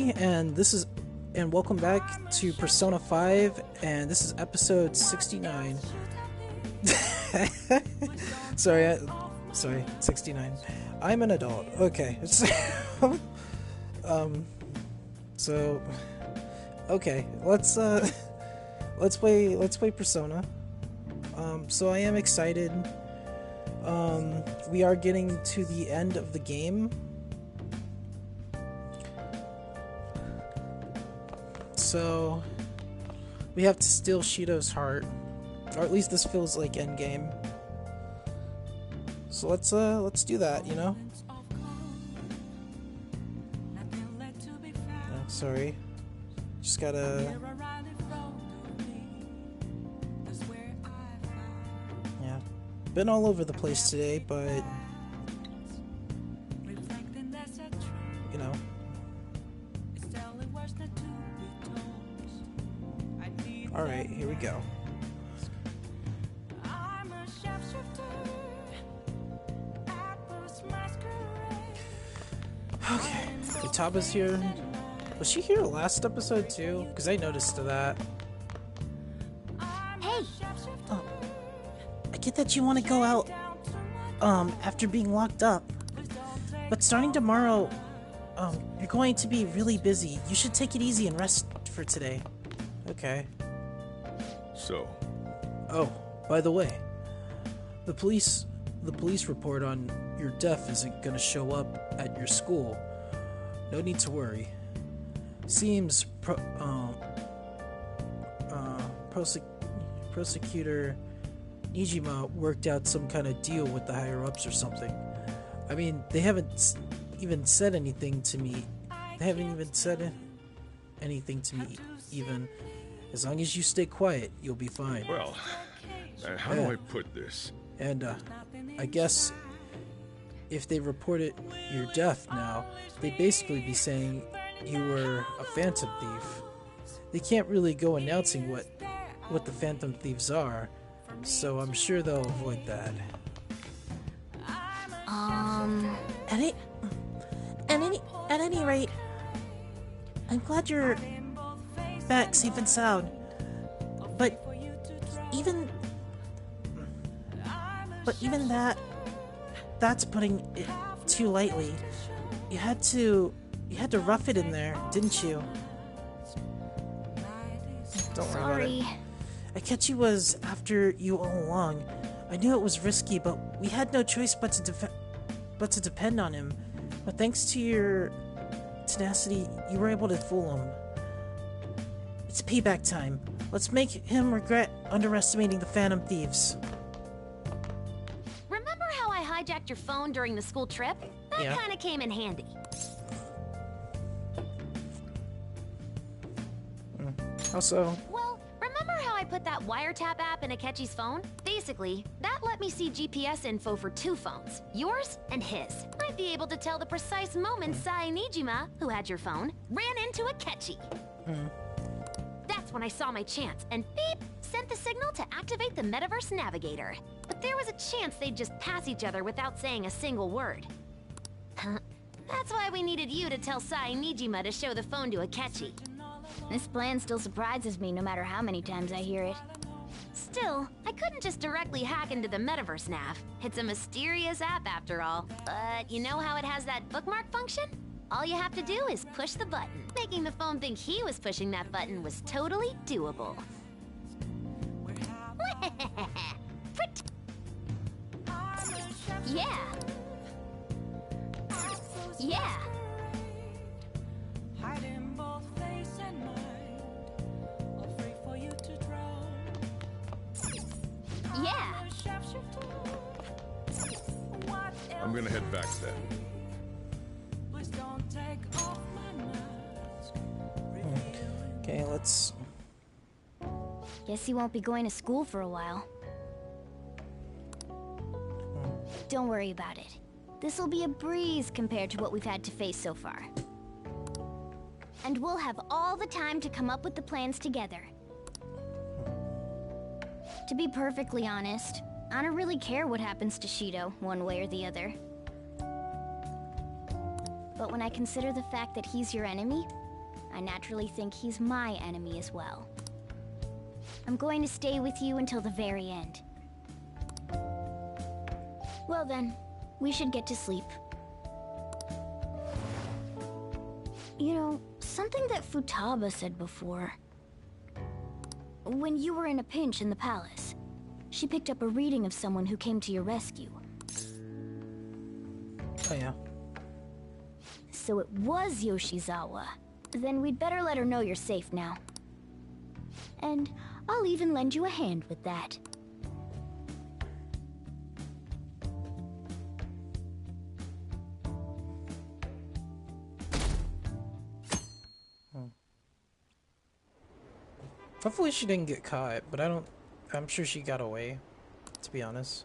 Trewithahoody, and welcome back to Persona 5, and this is episode 69. Sorry, 69. I'm an adult. Okay. Okay, let's play Persona. So I am excited. We are getting to the end of the game. So we have to steal Shido's heart, or at least this feels like endgame. So let's do that, you know? Oh, sorry. Just gotta... Yeah. Been all over the place today, but... You know. Alright, here we go. Okay, Futaba's here. Was she here last episode too? Because I noticed that. Hey! Oh, I get that you want to go out, after being locked up. But starting tomorrow, you're going to be really busy. You should take it easy and rest for today. Okay. So? Oh, by the way, the police report on your death isn't gonna show up at your school. No need to worry. Seems prosecutor Nijima worked out some kind of deal with the higher-ups or something. I mean, they haven't even said anything to me. They haven't even said anything to me, even. As long as you stay quiet, you'll be fine. Well, how do I put this? And, I guess if they reported your death now, they'd basically be saying you were a phantom thief. They can't really go announcing what the phantom thieves are, so I'm sure they'll avoid that. At any rate, I'm glad you're back safe and sound. But even that's putting it too lightly. You had to rough it in there, didn't you? Don't worry about it. Akechi was after you all along. I knew it was risky, but we had no choice but to depend on him. But thanks to your tenacity, you were able to fool him. It's payback time. Let's make him regret underestimating the Phantom Thieves. Remember how I hijacked your phone during the school trip? That kinda came in handy. How so? Well, remember how I put that wiretap app in Akechi's phone? Basically, that let me see GPS info for two phones, yours and his. I'd be able to tell the precise moment Sai Nijima, who had your phone, ran into Akechi. That's when I saw my chance, and beep, sent the signal to activate the Metaverse Navigator. But there was a chance they'd just pass each other without saying a single word. That's why we needed you to tell Sai Nijima to show the phone to Akechi. This plan still surprises me no matter how many times I hear it. Still, I couldn't just directly hack into the Metaverse Nav. It's a mysterious app after all. But you know how it has that bookmark function? All you have to do is push the button. Making the phone think he was pushing that button was totally doable. Yeah. Yeah. Yeah. I'm gonna head back then. Okay, let's... Guess he won't be going to school for a while. Don't worry about it. This'll be a breeze compared to what we've had to face so far. And we'll have all the time to come up with the plans together. To be perfectly honest, I don't really care what happens to Shido, one way or the other. But when I consider the fact that he's your enemy, I naturally think he's my enemy as well. I'm going to stay with you until the very end. Well then, we should get to sleep. You know, something that Futaba said before. When you were in a pinch in the palace, she picked up a reading of someone who came to your rescue. Oh yeah. So it was Yoshizawa. Then we'd better let her know you're safe now. And I'll even lend you a hand with that. Hopefully she didn't get caught, but I'm sure she got away, to be honest.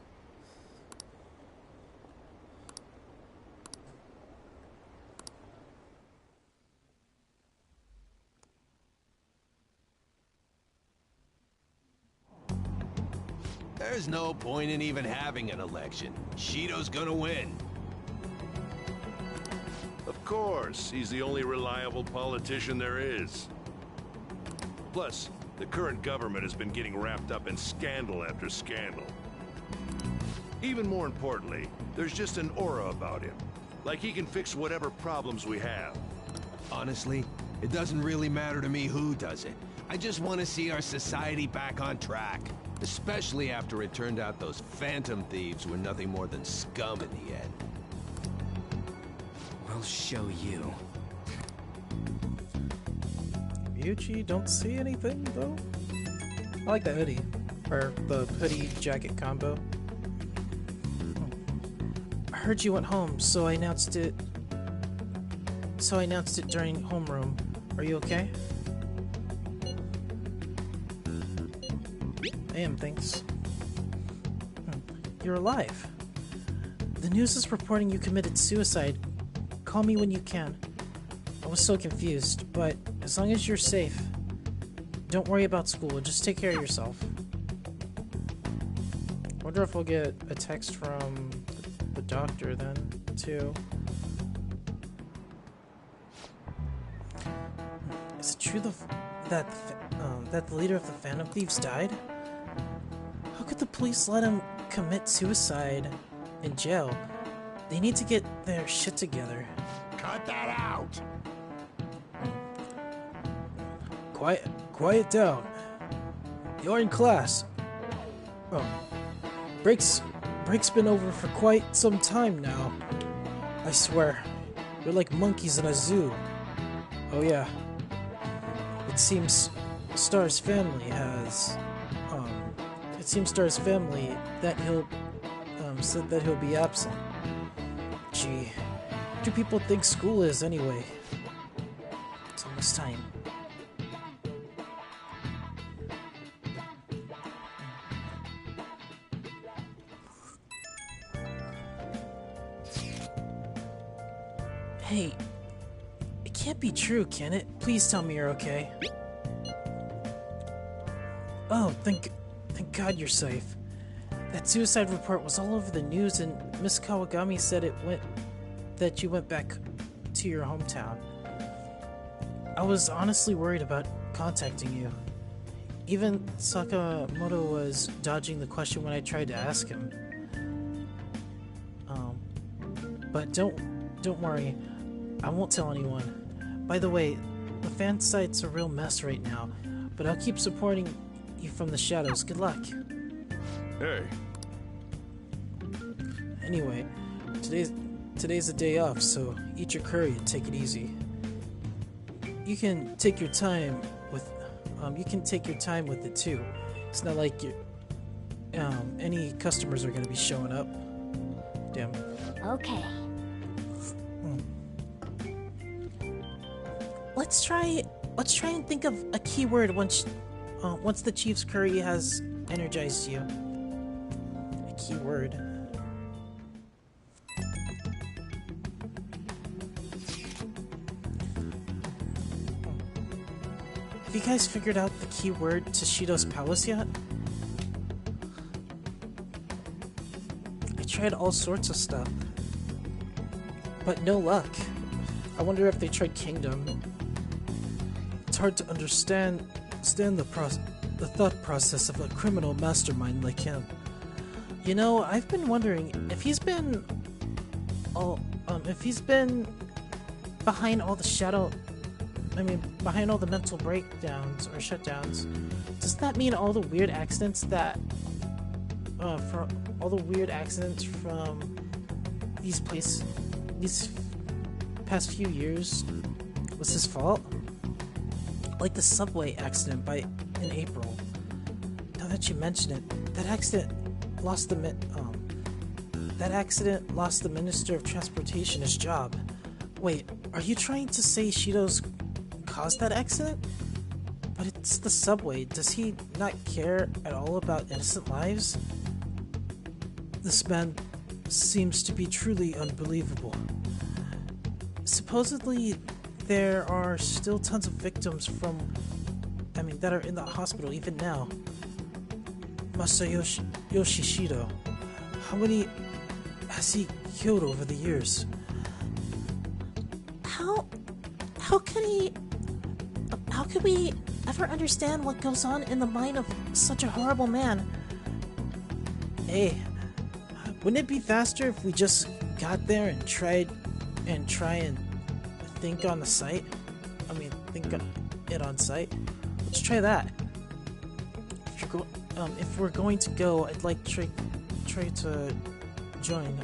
There's no point in even having an election. Shido's gonna win. Of course, he's the only reliable politician there is. Plus, the current government has been getting wrapped up in scandal after scandal. Even more importantly, there's just an aura about him. Like he can fix whatever problems we have. Honestly, it doesn't really matter to me who does it. I just want to see our society back on track. Especially after it turned out those phantom thieves were nothing more than scum in the end. We'll show you. Ryuichi, don't see anything though. I like the hoodie, or the hoodie jacket combo. I heard you went home, so I announced it. During homeroom. Are you okay? I am, thanks. You're alive. The news is reporting you committed suicide. Call me when you can. I was so confused, but as long as you're safe, don't worry about school. Just take care of yourself. I wonder if we'll get a text from the doctor then, too. Is it true that the leader of the Phantom Thieves died? How could the police let him commit suicide in jail? They need to get their shit together. Cut that out! Quiet down. You're in class. Oh. Break's been over for quite some time now. I swear. You're like monkeys in a zoo. Oh yeah. It seems Star's family that he'll said that he'll be absent. Gee, what do people think school is anyway? It's almost time. Hey, it can't be true, can it? Please tell me you're okay. Oh, thank God you're safe. That suicide report was all over the news, and Miss Kawagami said that you went back to your hometown. I was honestly worried about contacting you. Even Sakamoto was dodging the question when I tried to ask him. But don't worry, I won't tell anyone. By the way, the fan site's a real mess right now, but I'll keep supporting you from the shadows. Good luck. Hey. Anyway, today's a day off, so eat your curry and take it easy. You can take your time with it too. It's not like any customers are going to be showing up. Damn. Okay. Let's try and think of a keyword once the Chief's curry has energized you. A keyword. Have you guys figured out the keyword to Shido's palace yet? I tried all sorts of stuff, but no luck. I wonder if they tried Kingdom. hard to understand the thought process of a criminal mastermind like him. You know, I've been wondering if he's been behind all the behind all the mental breakdowns or shutdowns. Does that mean all the weird accidents from these past few years was his fault? Like the subway accident in April. Now that you mention it, that accident lost the Minister of Transportation his job. Wait, are you trying to say Shido's caused that accident? But it's the subway. Does he not care at all about innocent lives? This man seems to be truly unbelievable. Supposedly, there are still tons of victims that are in the hospital even now. Masayoshi Shido. How many has he killed over the years? How could we ever understand what goes on in the mind of such a horrible man? Hey, wouldn't it be faster if we just got there and try and think on the site? Think on it on site. Let's try that. If we're going to go, I'd like try to join.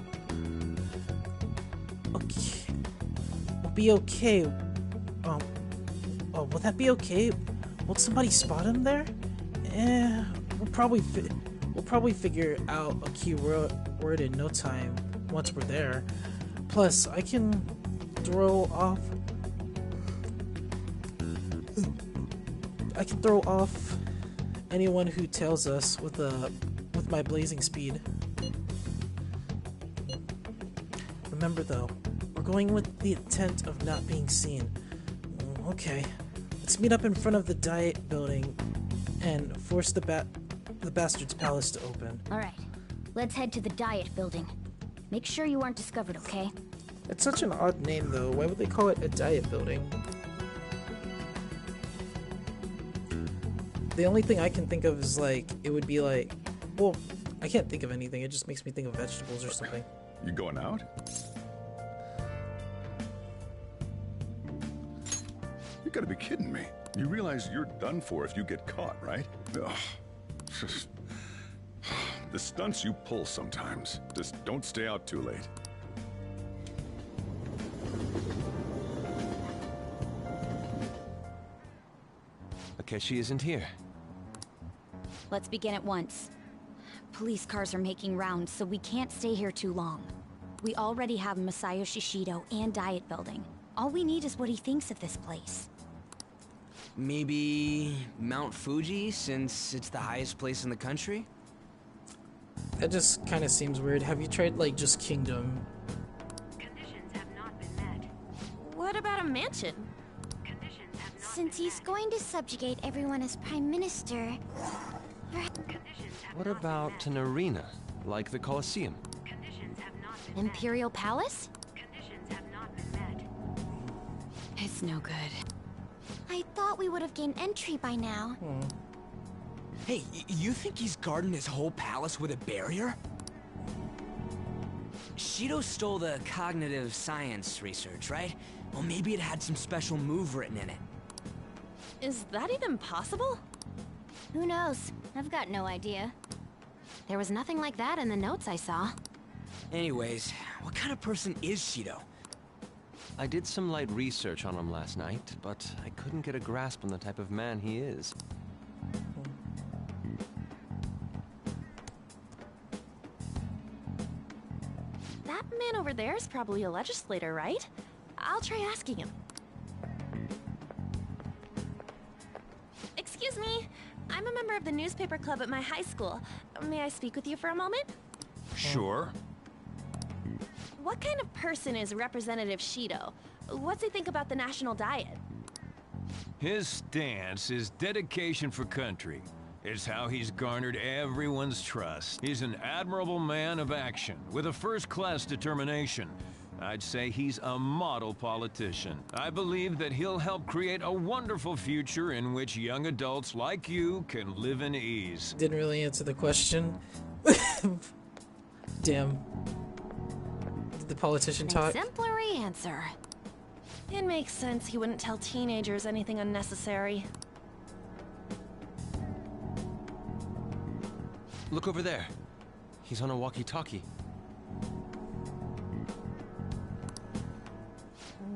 Okay, we'll be okay. Will that be okay? Will somebody spot him there? We'll probably figure out a key word in no time once we're there. Plus, I can throw off anyone who tails us with my blazing speed. Remember though, we're going with the intent of not being seen. Okay, let's meet up in front of the Diet building and force the Bastard's Palace to open. Alright, let's head to the Diet building. Make sure you aren't discovered, okay? It's such an odd name though. Why would they call it a Diet building? The only thing I can think of is it would be well, I can't think of anything. It just makes me think of vegetables or something. You going out? You gotta be kidding me. You realize you're done for if you get caught, right? Ugh. The stunts you pull sometimes. Just don't stay out too late. Akechi isn't here. Let's begin at once. Police cars are making rounds, so we can't stay here too long. We already have Masayoshi Shido and Diet building. All we need is what he thinks of this place. Maybe Mount Fuji, since it's the highest place in the country? That just kind of seems weird. Have you tried, just Kingdom? Conditions have not been met. What about a mansion? Conditions have not Since he's going to subjugate everyone as Prime Minister... What about an arena, like the Colosseum? Conditions have not been Imperial Palace? Conditions have not been met. It's no good. I thought we would have gained entry by now. Hey, you think he's guarding his whole palace with a barrier? Shido stole the cognitive science research, right? Well, maybe it had some special move written in it. Is that even possible? Who knows? I've got no idea. There was nothing like that in the notes I saw. Anyways, what kind of person is Shido? I did some light research on him last night, but I couldn't get a grasp on the type of man he is. That man over there is probably a legislator, right? I'll try asking him. Excuse me. I'm a member of the newspaper club at my high school. May I speak with you for a moment? Sure. What kind of person is Representative Shido? What's he think about the national diet? His stance is dedication for country. It's how he's garnered everyone's trust. He's an admirable man of action, with a first-class determination. I'd say he's a model politician. I believe that he'll help create a wonderful future in which young adults like you can live in ease. Didn't really answer the question. Damn. Did the politician talk? Exemplary answer. It makes sense he wouldn't tell teenagers anything unnecessary. Look over there. He's on a walkie-talkie.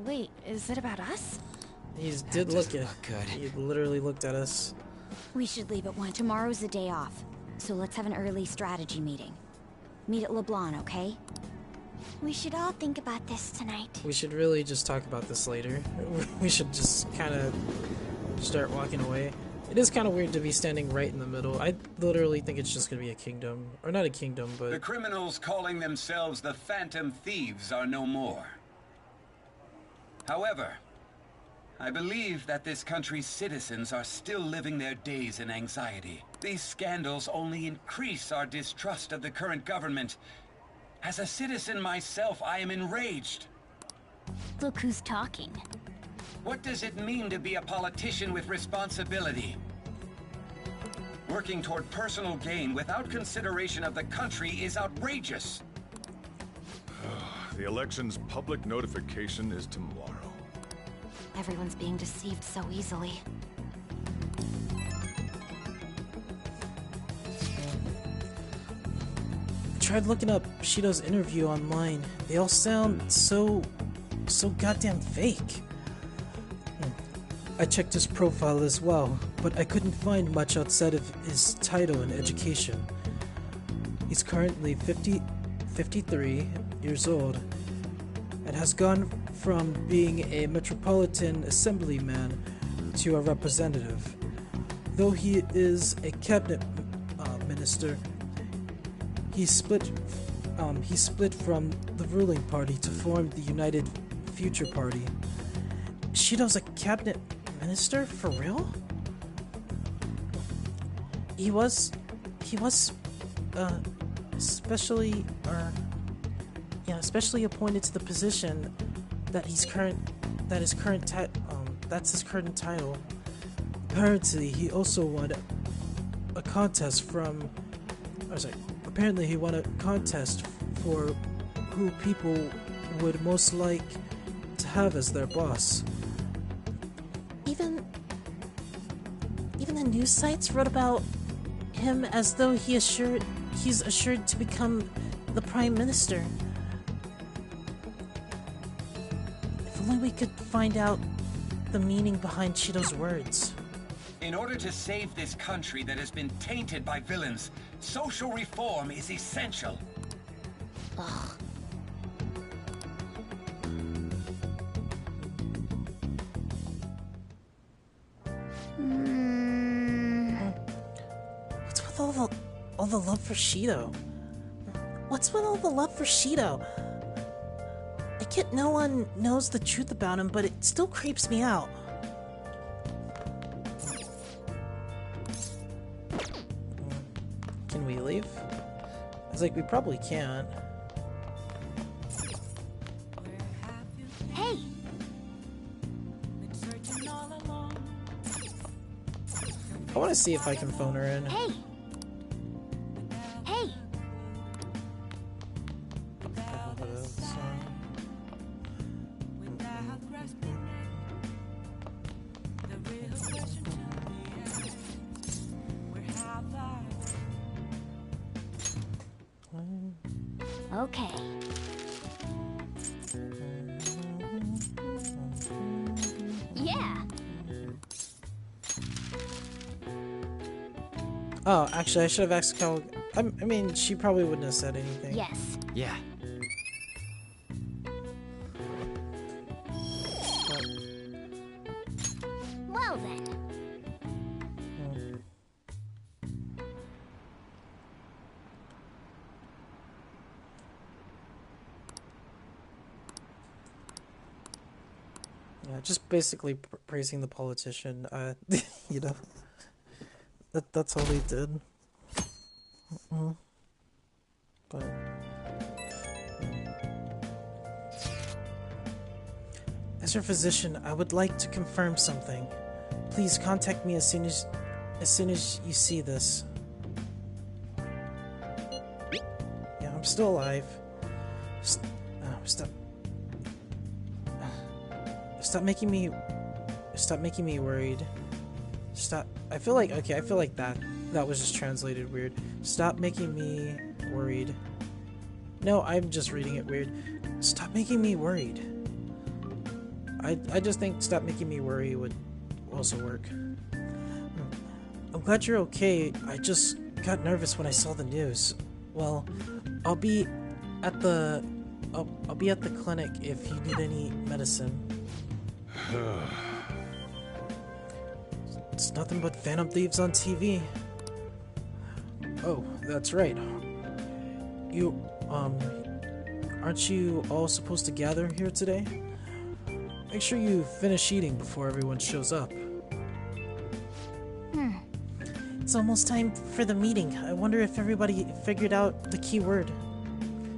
Wait, is it about us? He did look at. Good. He literally looked at us. We should leave at 1. Tomorrow's a day off, so let's have an early strategy meeting. Meet at LeBlanc, okay? We should all think about this tonight. We should really just talk about this later. We should just kind of start walking away. It is kind of weird to be standing right in the middle. I literally think it's just going to be a kingdom. Or not a kingdom, but... The criminals calling themselves the Phantom Thieves are no more. However, I believe that this country's citizens are still living their days in anxiety. These scandals only increase our distrust of the current government. As a citizen myself, I am enraged. Look who's talking. What does it mean to be a politician with responsibility? Working toward personal gain without consideration of the country is outrageous. The election's public notification is tomorrow. Everyone's being deceived so easily. I tried looking up Shido's interview online. They all sound so goddamn fake. I checked his profile as well, but I couldn't find much outside of his title and education. He's currently 53 years old and has gone from being a metropolitan assemblyman to a representative. Though he is a cabinet minister, he split from the ruling party to form the United Future Party. Shido's a cabinet minister? For real? He was especially appointed to the position that's his current title. Apparently he also won a contest apparently he won a contest for who people would most like to have as their boss. Even the news sites wrote about him as though he's assured to become the prime minister. If only we could find out the meaning behind Shido's words. In order to save this country that has been tainted by villains, social reform is essential. Ugh. What's with all the love for Shido? What's with all the love for Shido? I get no one knows the truth about him, but it still creeps me out. Can we leave? I was like, we probably can't. Hey! I want to see if I can phone her in. Hey! Hey! Okay. Yeah! Oh, actually, I should have asked Cal. I mean, she probably wouldn't have said anything. Yes. Yeah. Well then. Yeah, just basically praising the politician. You know, that's all they did. But As your physician, I would like to confirm something. Please contact me as soon as you see this. Yeah, I'm still alive. Stop making me worried. Stop. I feel like that was just translated weird. Stop making me worried. No, I'm just reading it weird. Stop making me worried. I just think stop making me worry would also work. I'm glad you're okay. I just got nervous when I saw the news. Well, I'll be at the clinic if you need any medicine. It's nothing but Phantom Thieves on TV. Oh, that's right. You, aren't you all supposed to gather here today? Make sure you finish eating before everyone shows up. It's almost time for the meeting. I wonder if everybody figured out the key word.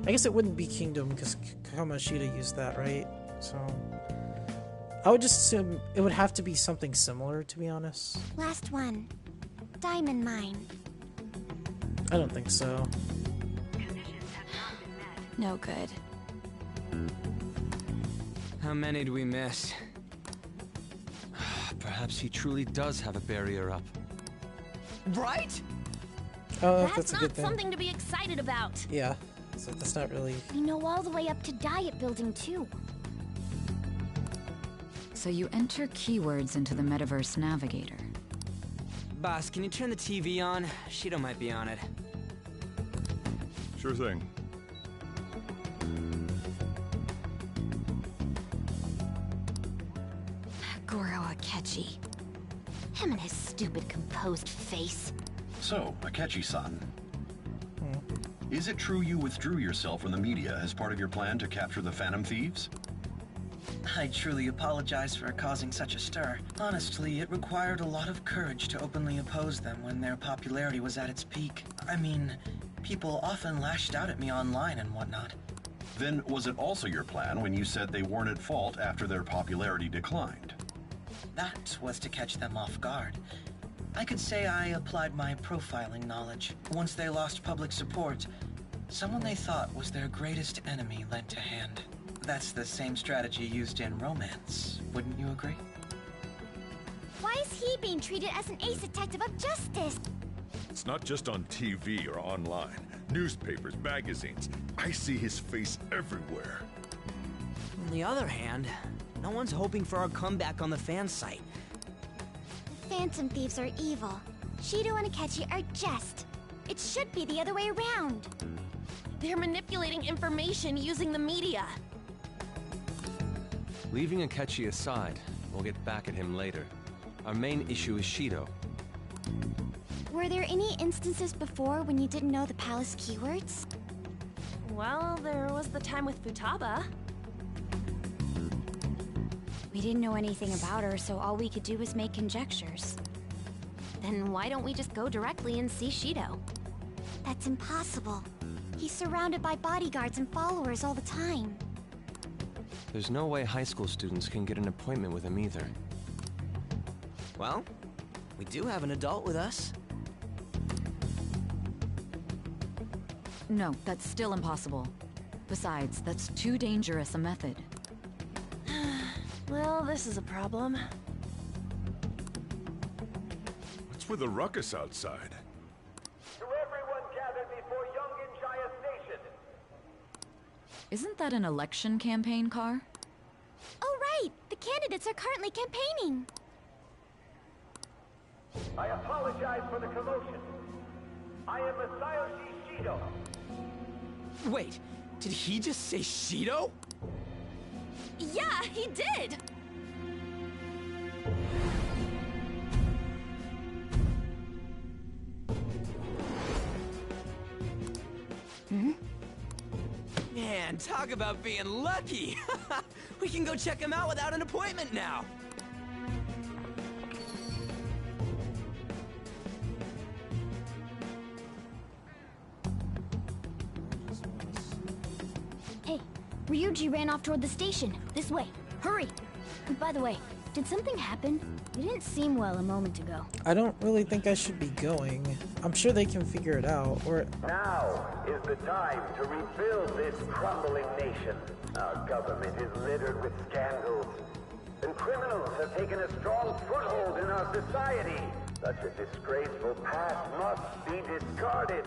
I guess it wouldn't be kingdom because Kamoshida used that, right? So I would just assume it would have to be something similar, to be honest. Last one. Diamond mine. I don't think so. No good. How many do we miss? Perhaps he truly does have a barrier up. Right? Oh, That's a good not thing. something to be excited about. Yeah, so that's not really. We know all the way up to Diet Building, too. So you enter keywords into the Metaverse Navigator. Boss, can you turn the TV on? Shido might be on it. Sure thing. Goro Akechi. Him and his stupid composed face. So, Akechi-san. Is it true you withdrew yourself from the media as part of your plan to capture the Phantom Thieves? I truly apologize for causing such a stir. Honestly, it required a lot of courage to openly oppose them when their popularity was at its peak. I mean, people often lashed out at me online and whatnot. Then was it also your plan when you said they weren't at fault after their popularity declined? That was to catch them off guard. I could say I applied my profiling knowledge. Once they lost public support, someone they thought was their greatest enemy lent a hand. That's the same strategy used in romance, wouldn't you agree? Why is he being treated as an ace detective of justice? It's not just on TV or online. Newspapers, magazines. I see his face everywhere. On the other hand, no one's hoping for our comeback on the fan site. The Phantom Thieves are evil. Shido and Akechi are just. It should be the other way around. They're manipulating information using the media. Leaving Akechi aside, we'll get back at him later. Our main issue is Shido. Were there any instances before when you didn't know the palace keywords? Well, there was the time with Futaba. We didn't know anything about her, so all we could do was make conjectures. Then why don't we just go directly and see Shido? That's impossible. He's surrounded by bodyguards and followers all the time. There's no way high school students can get an appointment with him either. Well, we do have an adult with us. No, that's still impossible. Besides, that's too dangerous a method. Well, this is a problem. What's with the ruckus outside? To everyone gathered before Yonginjaya Station. Isn't that an election campaign car? Oh, right! The candidates are currently campaigning. I apologize for the commotion. I am Masayoshi Shido. Wait, did he just say Shido? Yeah, he did! Man, talk about being lucky! We can go check him out without an appointment now! Hey, Ryuji ran off toward the station. This way. Hurry! By the way, did something happen? You didn't seem well a moment ago. I don't really think I should be going. I'm sure they can figure it out, or... Now is the time to rebuild this crumbling nation. Our government is littered with scandals, and criminals have taken a strong foothold in our society. Such a disgraceful past must be discarded.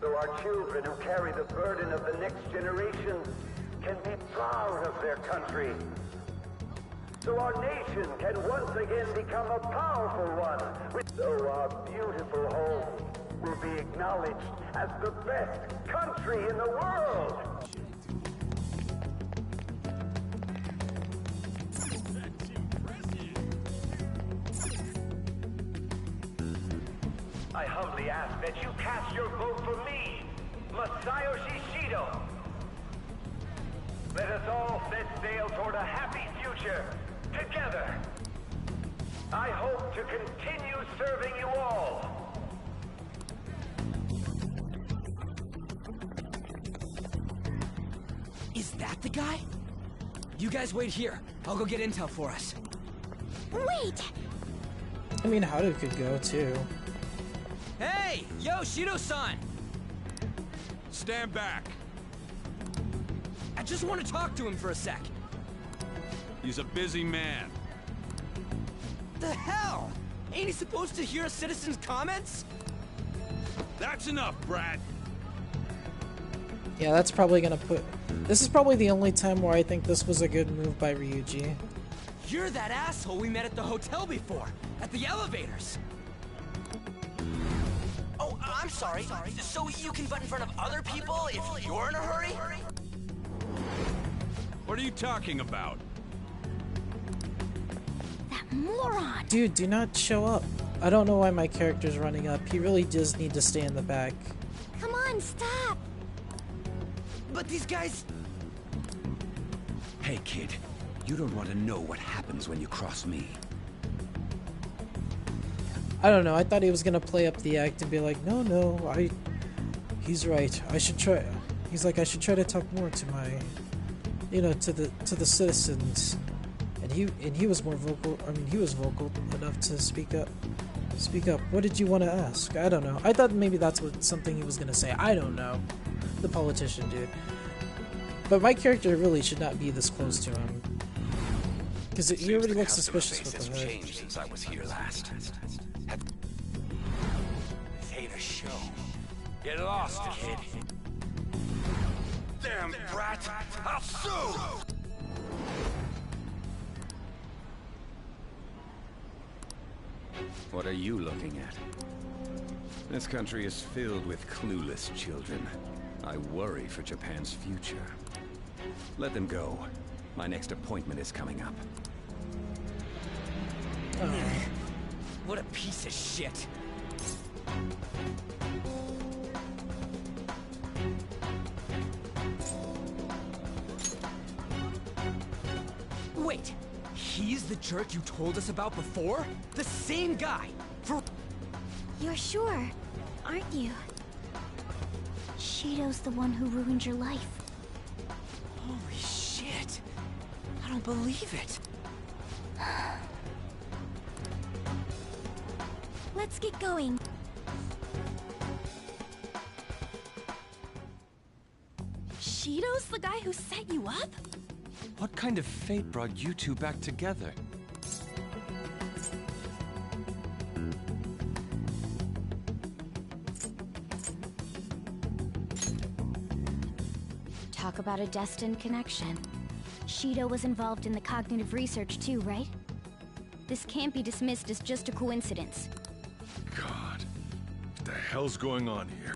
So our children who carry the burden of the next generation can be proud of their country. So our nation can once again become a powerful one. So our beautiful home will be acknowledged as the best country in the world. I humbly ask that you cast your vote for me, Masayoshi Shido. Let us all set sail toward a happy future, together. I hope to continue serving you all. Is that the guy? You guys wait here. I'll go get intel for us. Wait! I mean, Haru could go, too. Hey! Yo, Shido-san! Stand back. I just want to talk to him for a sec. He's a busy man. The hell? Ain't he supposed to hear a citizen's comments? That's enough, Brad. Yeah, that's probably gonna put... This is probably the only time where I think this was a good move by Ryuji. You're that asshole we met at the hotel before, at the elevators. Oh, I'm sorry. So you can butt in front of other people if you're in a hurry? What are you talking about? That moron! Dude, do not show up. I don't know why my character's running up. He really does need to stay in the back. Come on, stop! But these guys... Hey, kid. You don't want to know what happens when you cross me. I don't know. I thought he was gonna play up the act and be like, no, he's right. I should try. He's like, I should try to talk more to my, to the citizens. And he was more vocal. I mean, he was vocal enough to speak up. Speak up. What did you want to ask? I don't know. I thought maybe that's something he was gonna say. I don't know. The politician dude. But my character really should not be this close to him. Because he already looks suspicious with the hood. Changed since I was here last. Ain't a show. Get lost, kid. Damn brat! I'll sue! What are you looking at? This country is filled with clueless children. I worry for Japan's future. Let them go. My next appointment is coming up. What a piece of shit. Wait, he's the jerk you told us about before? The same guy? You're sure, aren't you? Shido's the one who ruined your life. Holy shit. I don't believe it. Let's get going. Shido's the guy who set you up? What kind of fate brought you two back together? Talk about a destined connection. Shido was involved in the cognitive research too, right? This can't be dismissed as just a coincidence. God, what the hell's going on here?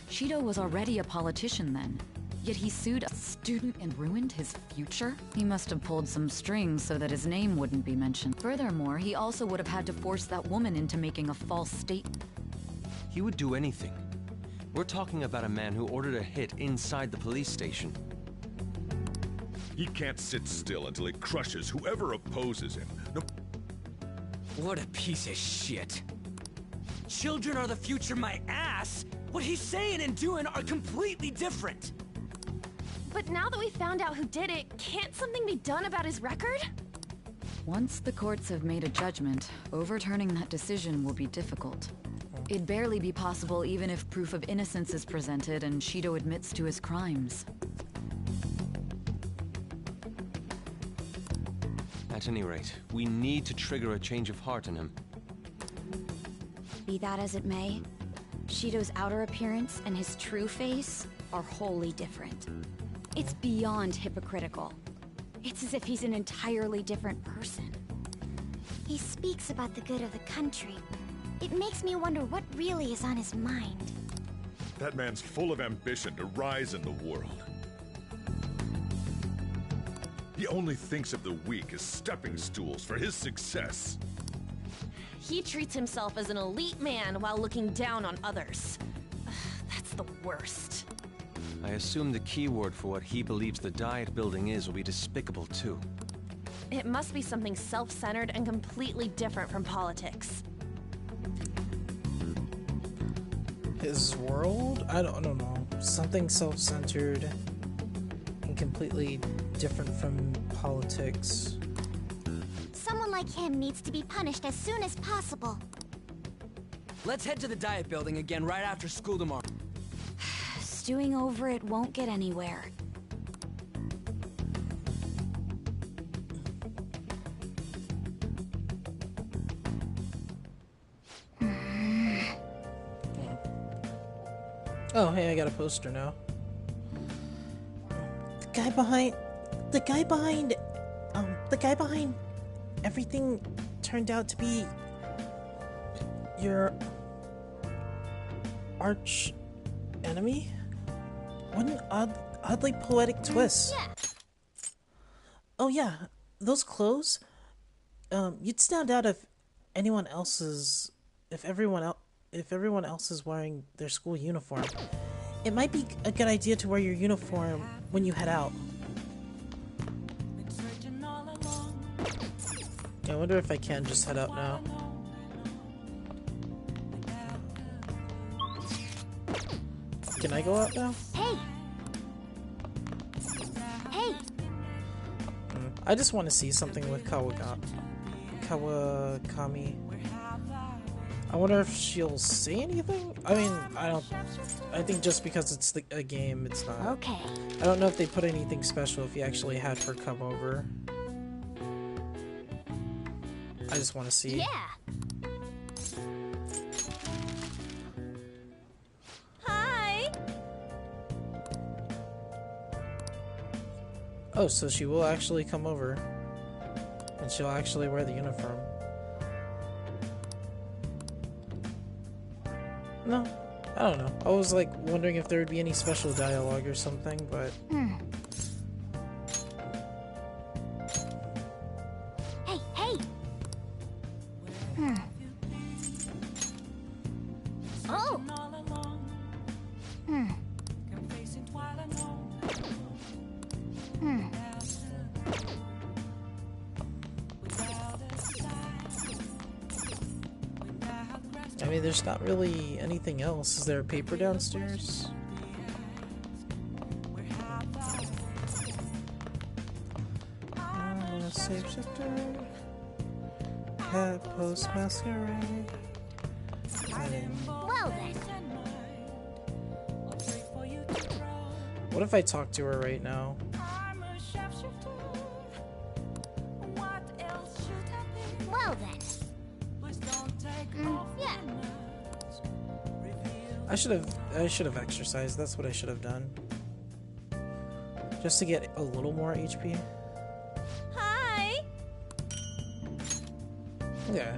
Shido was already a politician then. Yet he sued a student and ruined his future? He must have pulled some strings so that his name wouldn't be mentioned. Furthermore, he also would have had to force that woman into making a false statement. He would do anything. We're talking about a man who ordered a hit inside the police station. He can't sit still until he crushes whoever opposes him. No. What a piece of shit. Children are the future, my ass! What he's saying and doing are completely different! But now that we found out who did it, can't something be done about his record? Once the courts have made a judgment, overturning that decision will be difficult. It'd barely be possible even if proof of innocence is presented and Shido admits to his crimes. At any rate, we need to trigger a change of heart in him. Be that as it may, Shido's outer appearance and his true face are wholly different. It's beyond hypocritical. It's as if he's an entirely different person. He speaks about the good of the country. It makes me wonder what really is on his mind. That man's full of ambition to rise in the world. He only thinks of the weak as stepping stools for his success. He treats himself as an elite man while looking down on others. That's the worst. I assume the key word for what he believes the Diet Building is will be despicable too. It must be something self-centered and completely different from politics. His world? I don't know. Something self-centered and completely different from politics. Someone like him needs to be punished as soon as possible. Let's head to the Diet Building again right after school tomorrow. Stewing over it won't get anywhere. Oh, hey, I got a poster now. The guy behind everything turned out to be your arch enemy? What an oddly poetic twist. Yeah. Oh yeah, those clothes. You'd stand out if everyone else is wearing their school uniform. It might be a good idea to wear your uniform when you head out. I wonder if I can just head out now. Can I go out now? Hey! Hey! I just want to see something with Kawakami. I wonder if she'll say anything? I mean, I think just because it's a game, it's not. Okay. I don't know if they put anything special if you actually had her come over. I just want to see. Yeah! Hi! Oh, so she will actually come over. And she'll actually wear the uniform. No, I don't know. I was like wondering if there would be any special dialogue or something, but... Hey, hey! Oh! I mean, there's not really anything else. Is there a paper downstairs? Safe shifter. Hat post masquerade. Well then. What if I talk to her right now? Well then. Yeah. I should have exercised. That's what I should have done. Just to get a little more HP. Hi! Yeah.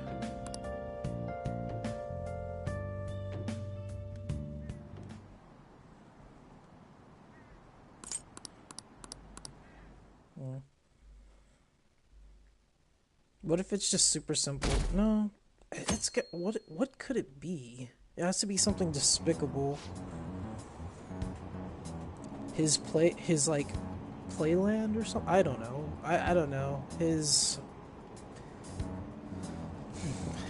What if it's just super simple? No, it's good. What could it be? It has to be something despicable. His like playland or something. I don't know. I don't know.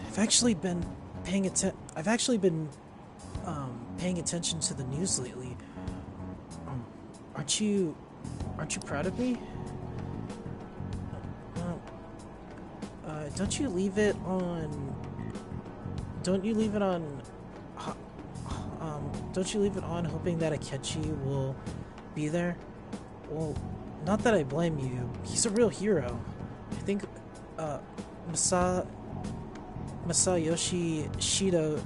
I've actually been paying attention paying attention to the news lately. Aren't you Aren't you proud of me? Don't you leave it on... Don't you leave it on... don't you leave it on hoping that Akechi will be there? Well, not that I blame you. He's a real hero. I think, Masayoshi Shido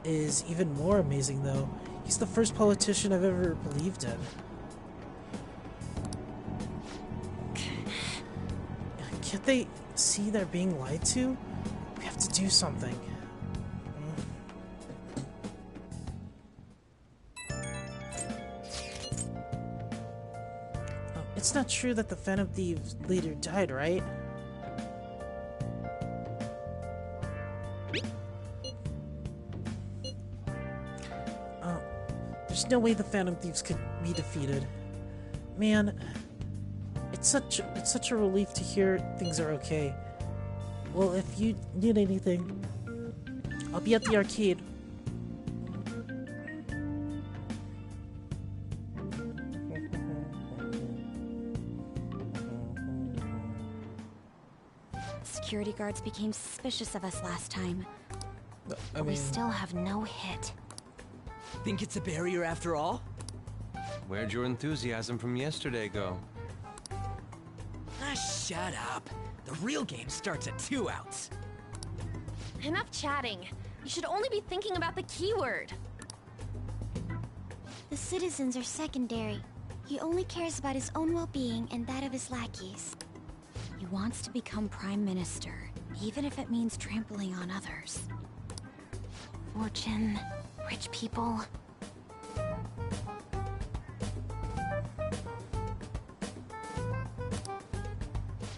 is even more amazing, though. He's the first politician I've ever believed in. Can't they see they're being lied to? We have to do something. It's not true that the Phantom Thieves leader died, right? There's no way the Phantom Thieves could be defeated. Man, it's such a relief to hear things are okay. Well, if you need anything, I'll be at the arcade. Security guards became suspicious of us last time. I mean, we still have no hit. Think it's a barrier after all? Where'd your enthusiasm from yesterday go? Ah, shut up. The real game starts at 2 outs. Enough chatting. You should only be thinking about the keyword. The citizens are secondary. He only cares about his own well-being and that of his lackeys. He wants to become Prime Minister, even if it means trampling on others. Fortune, rich people.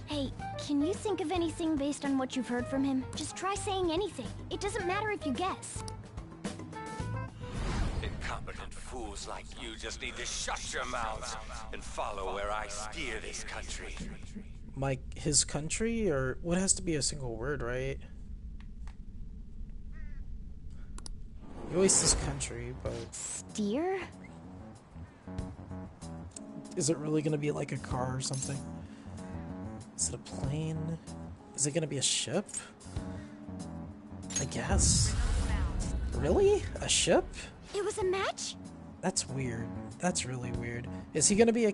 Hey, can you think of anything based on what you've heard from him? Just try saying anything. It doesn't matter if you guess. Incompetent fools like you just need to shut your mouths and follow where I steer this country. His country, or what has to be a single word, right? He always says country, but... Steer? Is it really gonna be like a car or something? Is it a plane? Is it gonna be a ship? I guess. Really? A ship? It was a match? That's weird. That's really weird. Is he gonna be a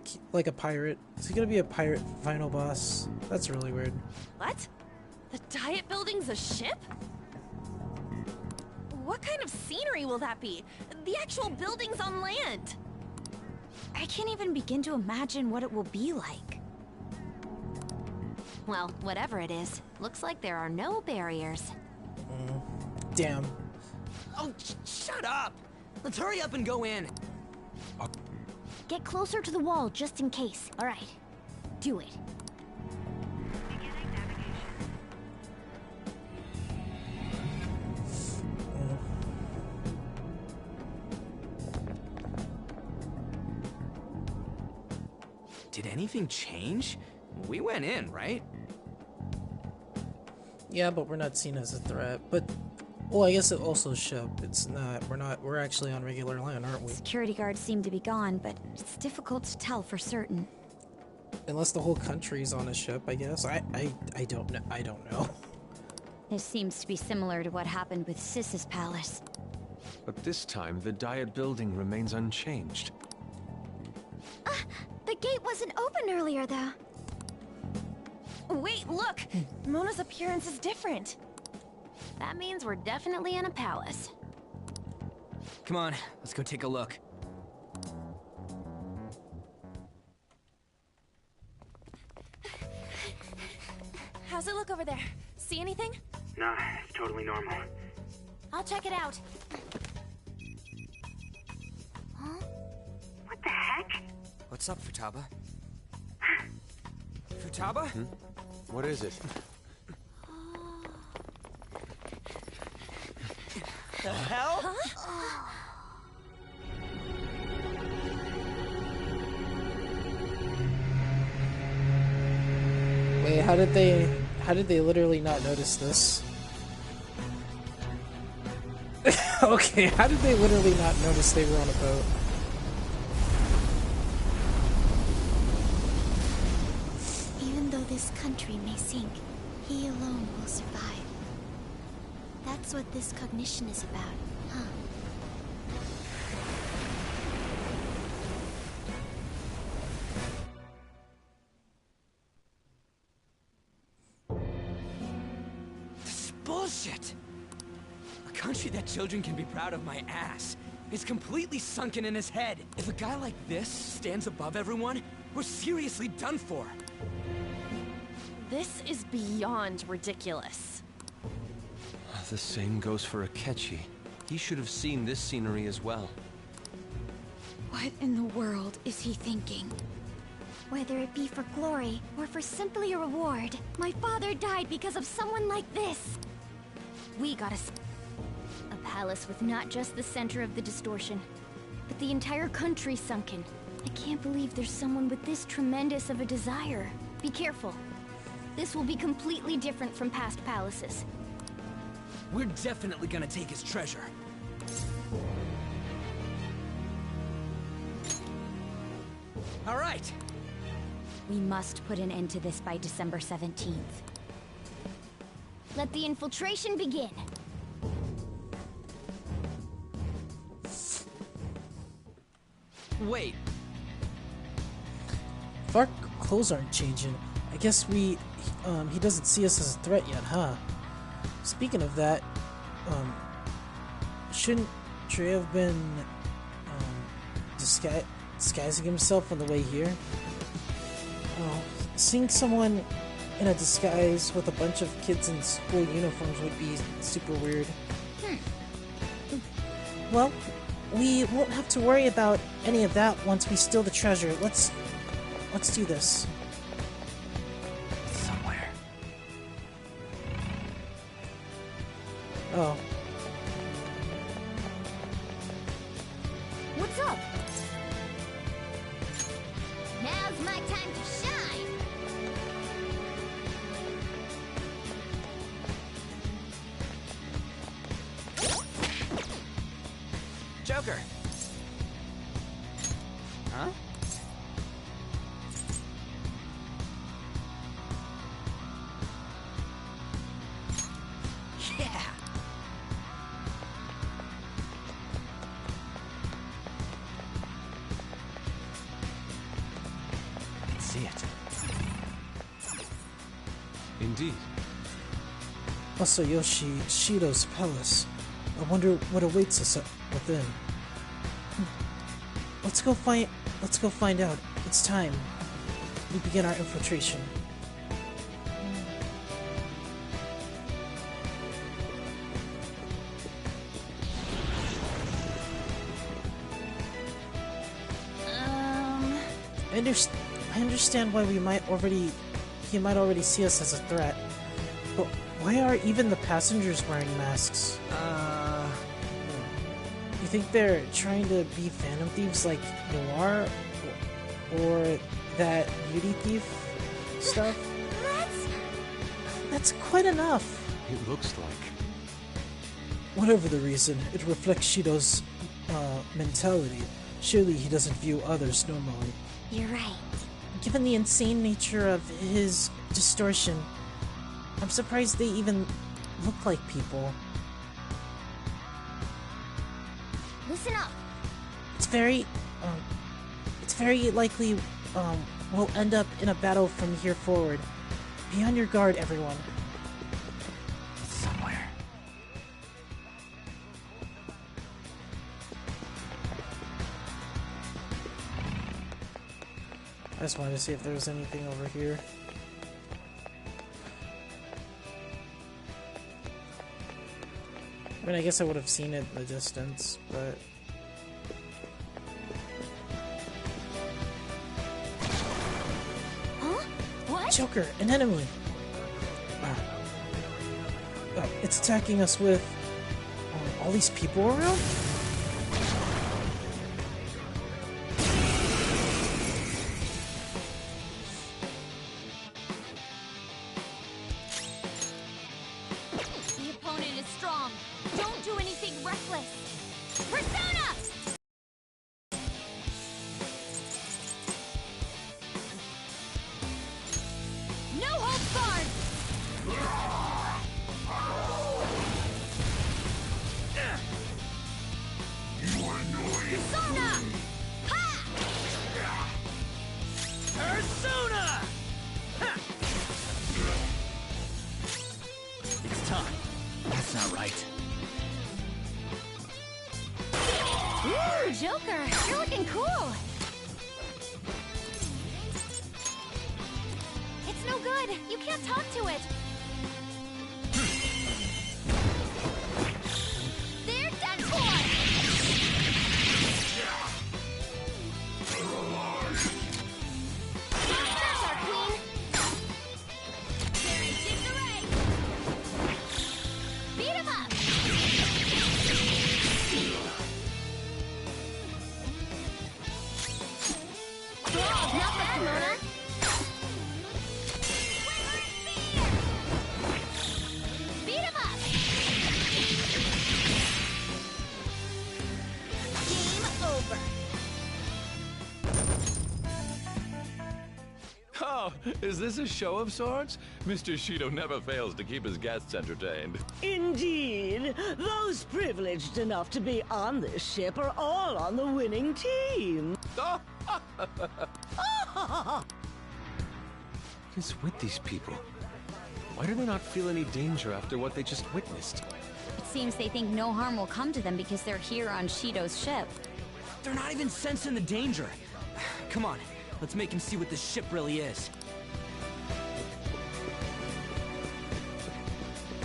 pirate? Is he gonna be a pirate final boss? That's really weird. What? The Diet Building's a ship? What kind of scenery will that be? The actual building's on land. I can't even begin to imagine what it will be like. Well, whatever it is, looks like there are no barriers. Damn. Oh, shut up! Let's hurry up and go in. Get closer to the wall, just in case. Alright. Do it. Did anything change? We went in, right? Yeah, but we're not seen as a threat. But, well, I guess it also a ship. It's not. We're actually on regular land, aren't we? Security guards seem to be gone, but it's difficult to tell for certain. Unless the whole country's on a ship, I guess. I don't know. I don't know. This seems to be similar to what happened with Sis's palace. But this time, the Diet Building remains unchanged. The gate wasn't open earlier, though. Wait, look! Mona's appearance is different. That means we're definitely in a palace. Come on, let's go take a look. How's it look over there? See anything? Nah, it's totally normal. I'll check it out. Huh? What the heck? What's up, Futaba? Futaba? What is it? The hell? Huh? Wait, how did they literally not notice this? Okay, how did they literally not notice they were on a boat? country may sink, he alone will survive. That's what this cognition is about, huh? This is bullshit! A country that children can be proud of my ass is completely sunken in his head. If a guy like this stands above everyone, we're seriously done for. This is beyond ridiculous. The same goes for Akechi. He should have seen this scenery as well. What in the world is he thinking? Whether it be for glory or for simply a reward, my father died because of someone like this. We gotta... A palace with not just the center of the distortion, but the entire country sunken. I can't believe there's someone with this tremendous of a desire. Be careful. This will be completely different from past palaces. We're definitely gonna take his treasure. All right. We must put an end to this by December 17th. Let the infiltration begin. Wait. If our clothes aren't changing, I guess he doesn't see us as a threat yet, huh? Speaking of that, shouldn't Trey have been disguising himself on the way here? Oh, seeing someone in a disguise with a bunch of kids in school uniforms would be super weird. Well, we won't have to worry about any of that once we steal the treasure. Let's do this. Somewhere. Oh. What's up? Now's my time to shine. Joker. Huh? Yeah. I can see it. Indeed. Masayoshi Shido's palace. I wonder what awaits us within. Let's go find out. It's time. We begin our infiltration. I understand why he might already see us as a threat. But why are even the passengers wearing masks? You think they're trying to be Phantom Thieves like Noir? Or that Beauty Thief stuff? That's quite enough. It looks like. Whatever the reason, it reflects Shido's mentality. Surely he doesn't view others normally. You're right. Given the insane nature of his distortion, I'm surprised they even look like people. Listen up. It's very likely we'll end up in a battle from here forward. Be on your guard, everyone. Somewhere. I just wanted to see if there was anything over here. I mean, I guess I would have seen it in the distance, but... Huh? What? Joker, an enemy! It's attacking us with... all these people around? The opponent is strong. Don't do anything reckless. Persona! No holds not right. Ooh, Joker, you're looking cool. It's no good. You can't talk to it. They're done for. There's our queen. Very disarray. Beat him up. Oh, not bad, Mona. Beat him up. Game over. Oh, is this a show of sorts? Mr. Shido never fails to keep his guests entertained. Indeed. Those privileged enough to be on this ship are all on the winning team. What is with these people? Why do they not feel any danger after what they just witnessed? It seems they think no harm will come to them because they're here on Shido's ship. They're not even sensing the danger. Come on, let's make him see what this ship really is.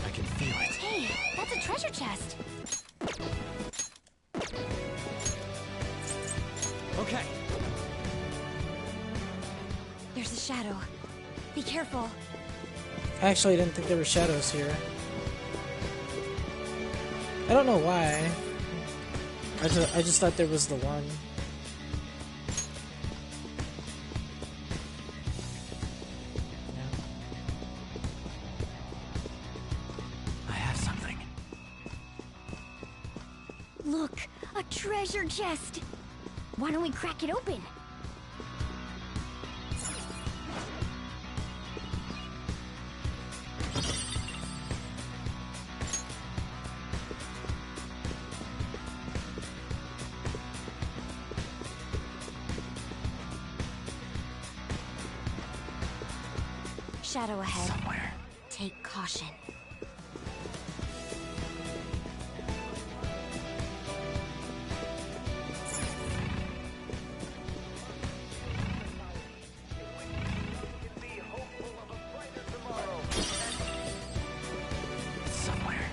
I can feel it. Hey, that's a treasure chest. Okay. There's a shadow. Be careful. I actually didn't think there were shadows here. I don't know why. I just thought there was the one. I have something. Look, a treasure chest. Why don't we crack it open? Shadow ahead. Somewhere. Take caution. Somewhere.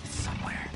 Somewhere.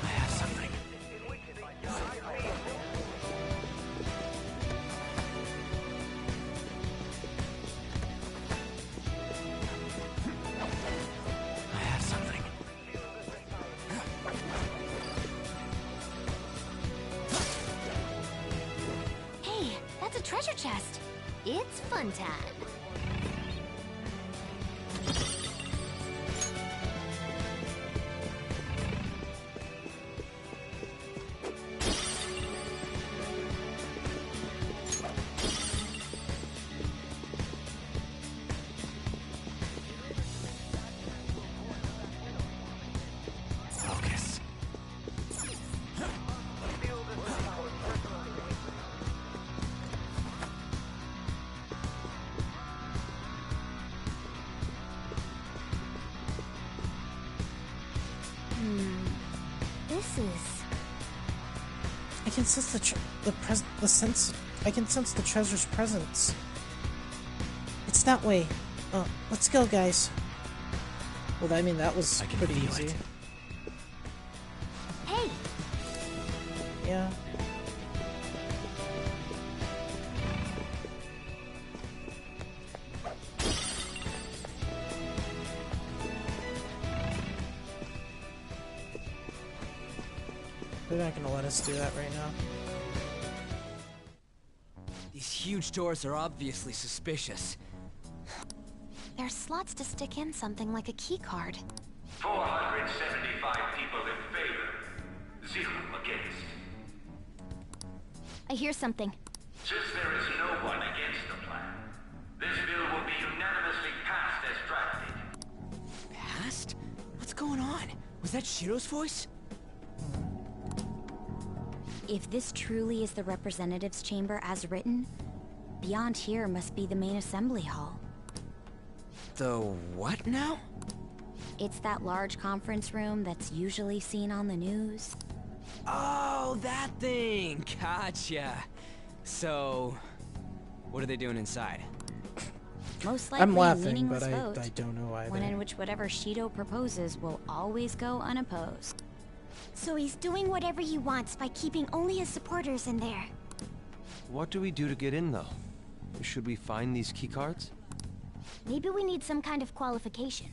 I have something. I have something. Hey, that's a treasure chest. It's fun time. Focus. This is... I can sense I can sense the treasure's presence. It's that way. Let's go, guys. Well, I mean, that was pretty easy. Hey, Yeah. They're not gonna let us do that right now. These huge doors are obviously suspicious. There's slots to stick in something like a key card. 475 people in favor, 0 against. I hear something. Since there is no one against the plan, this bill will be unanimously passed as drafted. Passed? What's going on? Was that Shiro's voice? If this truly is the representatives' chamber as written, beyond here must be the main assembly hall. The what now? It's that large conference room that's usually seen on the news. Oh, that thing! Gotcha. So, what are they doing inside? Most likely I'm laughing, meaningless but vote, I don't know either. one in which whatever Shido proposes will always go unopposed. So he's doing whatever he wants by keeping only his supporters in there. What do we do to get in, though? Should we find these keycards? Maybe we need some kind of qualification.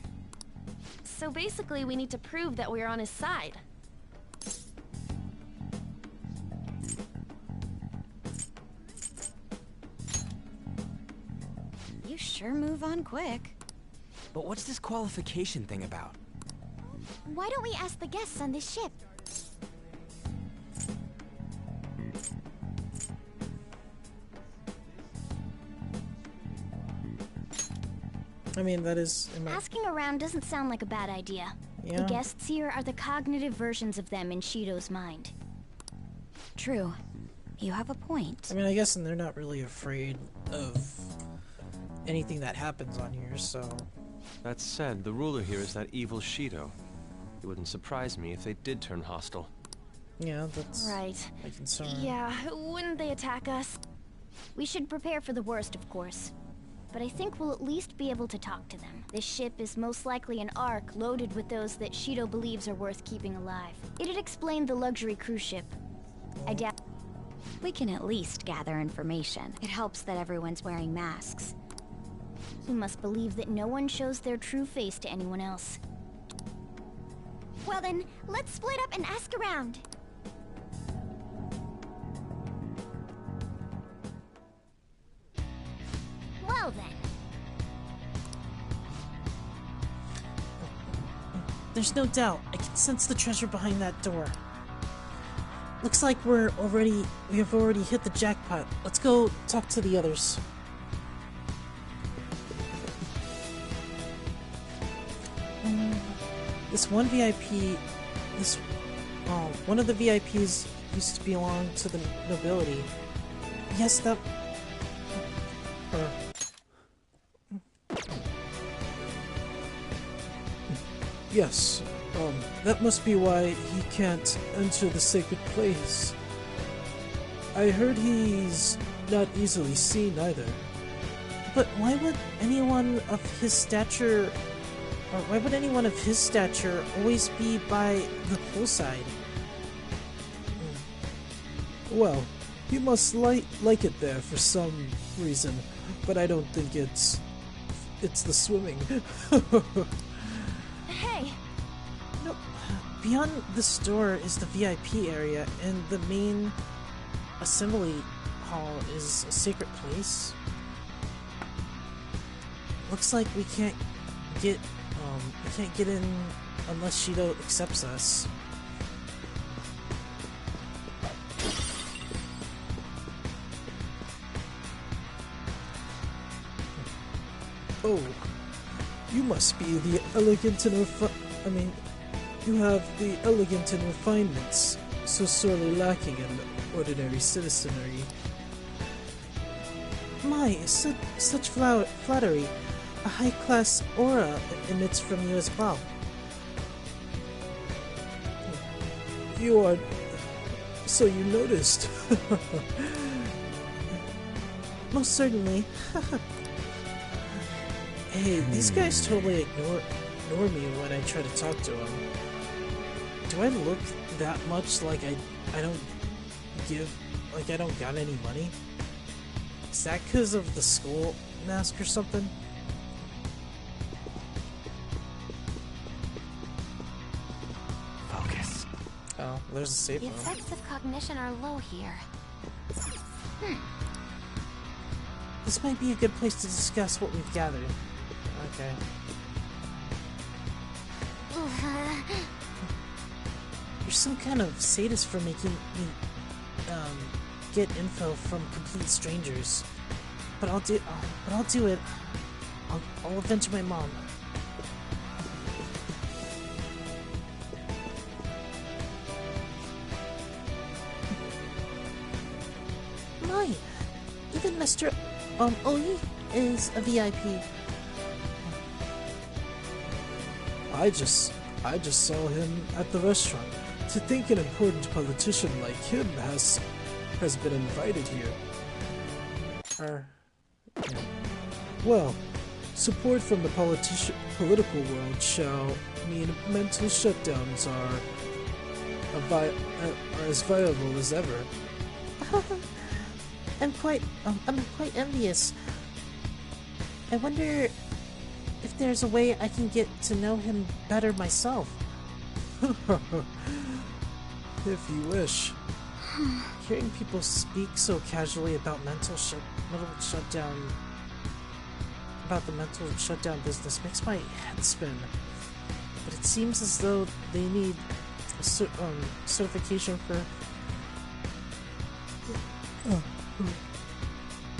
So basically, we need to prove that we're on his side. You sure move on quick. But what's this qualification thing about? Why don't we ask the guests on this ship? I mean, that is... Asking around doesn't sound like a bad idea. Yeah. The guests here are the cognitive versions of them in Shido's mind. True. You have a point. I mean, I guess they're not really afraid of anything that happens on here, so... That said, the ruler here is that evil Shido. It wouldn't surprise me if they did turn hostile. Yeah, that's right. my concern. Yeah, wouldn't they attack us? We should prepare for the worst, of course. But I think we'll at least be able to talk to them. This ship is most likely an Ark loaded with those that Shido believes are worth keeping alive. It'd explain the luxury cruise ship. I doubt... We can at least gather information. It helps that everyone's wearing masks. He must believe that no one shows their true face to anyone else. Well then, let's split up and ask around. Well then. There's no doubt. I can sense the treasure behind that door. Looks like we have already hit the jackpot. Let's go talk to the others. This one VIP, one of the VIPs used to belong to the nobility. Yes, that... Yes, that must be why he can't enter the sacred place. I heard he's not easily seen either. But why would anyone of his stature... Or why would anyone of his stature always be by the poolside? Well, he must like it there for some reason, but I don't think it's the swimming. Hey! No, beyond this door is the VIP area, and the main assembly hall is a sacred place. Looks like we can't get in unless Shido accepts us. Oh, you must be the elegant and you have the elegant and refinements so sorely lacking in ordinary citizenry. My, such flattery. A high-class aura emits from you as well. You are... So you noticed. Most certainly. Hey, these guys totally ignore me when I try to talk to them. Do I look that much like I don't I don't got any money? Is that because of the skull mask or something? Focus. Oh, there's a safe The phone. effects of cognition are low here. This might be a good place to discuss what we've gathered. Okay. You're some kind of sadist for making me get info from complete strangers. But I'll do it. I'll avenge my mom. My, even Mr. Oli is a VIP. I just saw him at the restaurant. To think an important politician like him has been invited here. Well, support from the political world shall mean mental shutdowns are as viable as ever. I'm quite envious. I wonder if there's a way I can get to know him better myself. If you wish. Hearing people speak so casually about the mental shutdown business makes my head spin. But it seems as though they need a certification for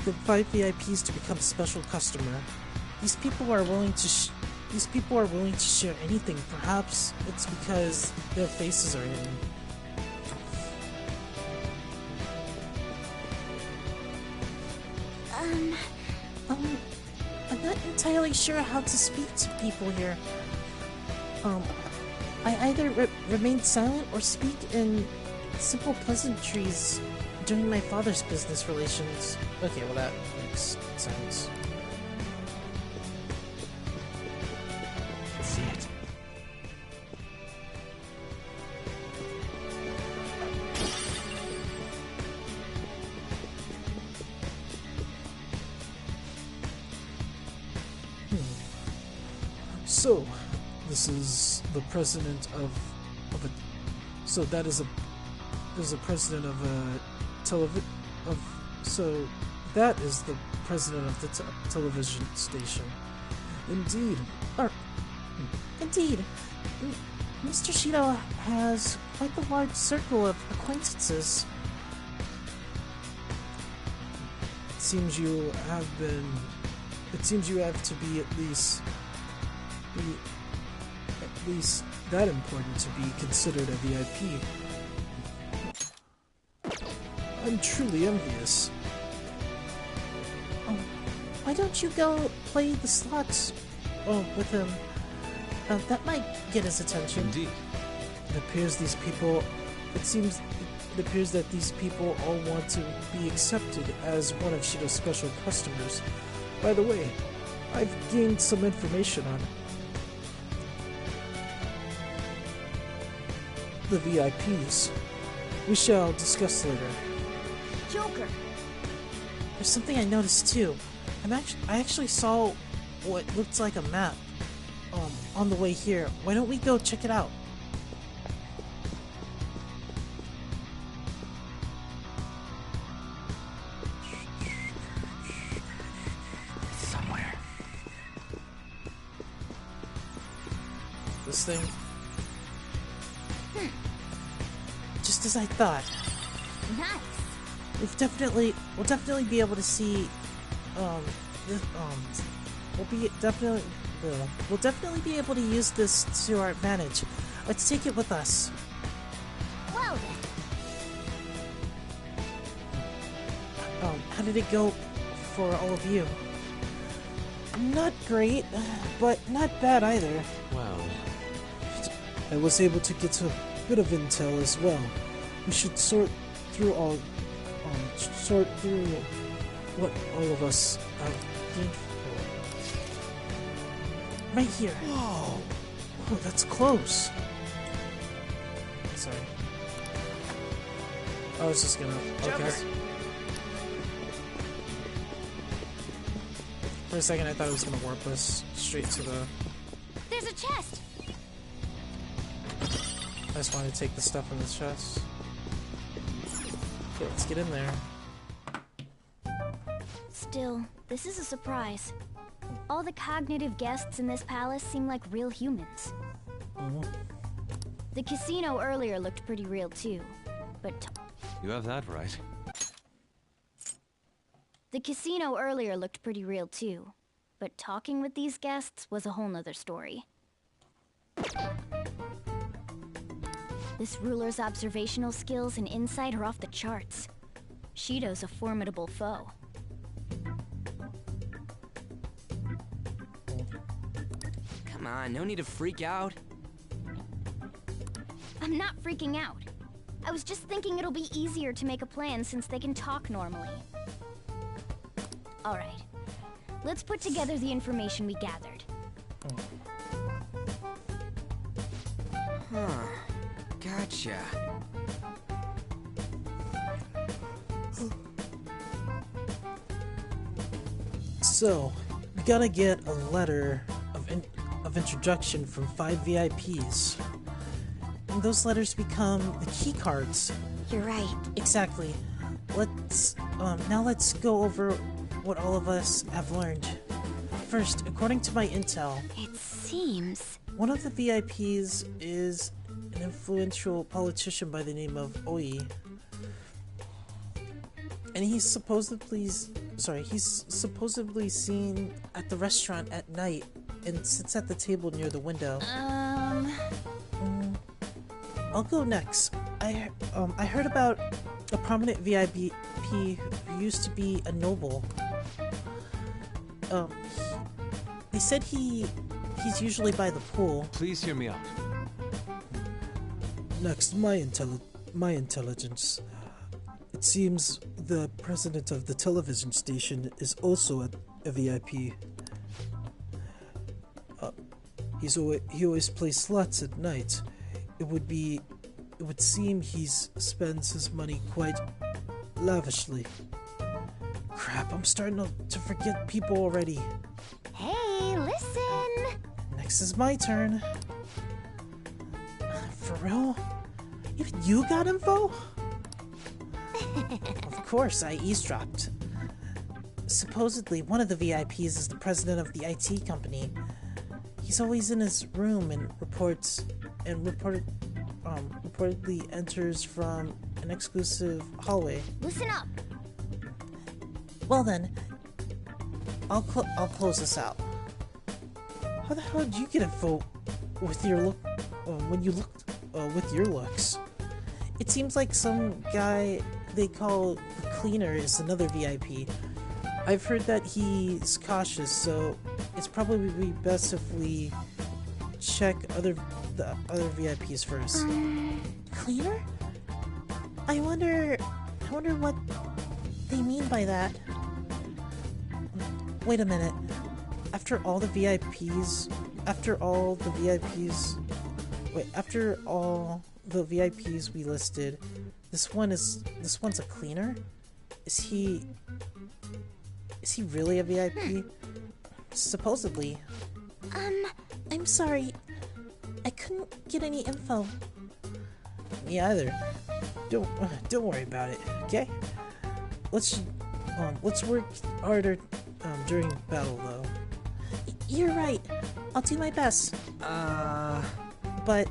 the 5 VIPs to become a special customer. These people are willing to share anything. Perhaps it's because their faces are hidden. I'm not entirely sure how to speak to people here. I either remain silent or speak in simple pleasantries during my father's business relations. Okay, well that makes sense. I can see it. So, this is the president of a. So that is a president of a So that is the president of the television station. Indeed. Indeed. Mr. Shido has quite a large circle of acquaintances. It seems you have to be at least that important to be considered a VIP. I'm truly envious. Why don't you go play the slots with him? That might get his attention. Indeed. It appears that these people all want to be accepted as one of Shido's special customers. By the way, I've gained some information on the VIPs. We shall discuss later. Joker! There's something I noticed too. I actually saw what looked like a map on the way here. Why don't we go check it out? Somewhere. This thing? Just as I thought. Nice. We'll definitely be able to see. We'll definitely be able to use this to our advantage. Let's take it with us. Well then. How did it go for all of you? Not great, but not bad either. Well, I was able to get a bit of intel as well. We should sort through what all of us have gained. Right here. Whoa! Oh, that's close. Sorry. I was just gonna... Okay. For a second, I thought it was gonna warp us straight to the... There's a chest! I just wanted to take the stuff in the chest. Okay, let's get in there. Still, this is a surprise. All the cognitive guests in this palace seem like real humans. The casino earlier looked pretty real too, but... You have that right. The casino earlier looked pretty real too, but talking with these guests was a whole nother story. This ruler's observational skills and insight are off the charts. Shido's a formidable foe. Come on, no need to freak out. I'm not freaking out. I was just thinking it'll be easier to make a plan since they can talk normally. Alright. Let's put together the information we gathered. Huh. Gotcha. So, we gotta get a letter of introduction from 5 VIPs. And those letters become the key cards. You're right. Exactly. Now let's go over what all of us have learned. First, according to my intel, it seems one of the VIPs is an influential politician by the name of Oi. And he's supposedly seen at the restaurant at night and sits at the table near the window. I'll go next. I heard about a prominent VIP who used to be a noble. They said he's usually by the pool. Please hear me out. Next, my intelligence. It seems the president of the television station is also a VIP. He always plays slots at night. It would seem he spends his money quite lavishly. Crap, I'm starting to forget people already. Hey, listen! Next is my turn. For real? Even you got info? Of course, I eavesdropped. Supposedly, one of the VIPs is the president of the IT company. He's always in his room and reportedly enters from an exclusive hallway. Listen up. Well then, I'll close this out. How the hell did you get info with your look? When you looked with your looks, it seems like some guy they call the cleaner is another VIP. I've heard that he's cautious, so it's probably best if we check the other VIPs first. Cleaner? I wonder what they mean by that. Wait a minute. After all the VIPs we listed, this one's a cleaner? Is he really a VIP? Supposedly. I'm sorry. I couldn't get any info. Me either. Don't worry about it, okay? Let's work harder during battle, though. You're right. I'll do my best. But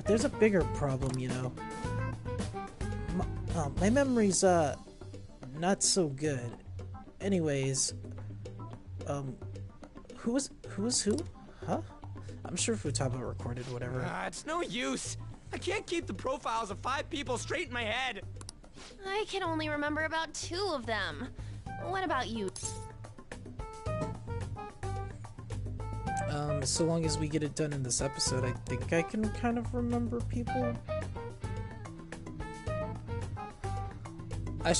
there's a bigger problem, you know. My memory's not so good. Anyways, who was who? Huh? I'm sure Futaba recorded whatever. It's no use. I can't keep the profiles of 5 people straight in my head. I can only remember about 2 of them. What about you? So long as we get it done in this episode, I think I can kind of remember people. I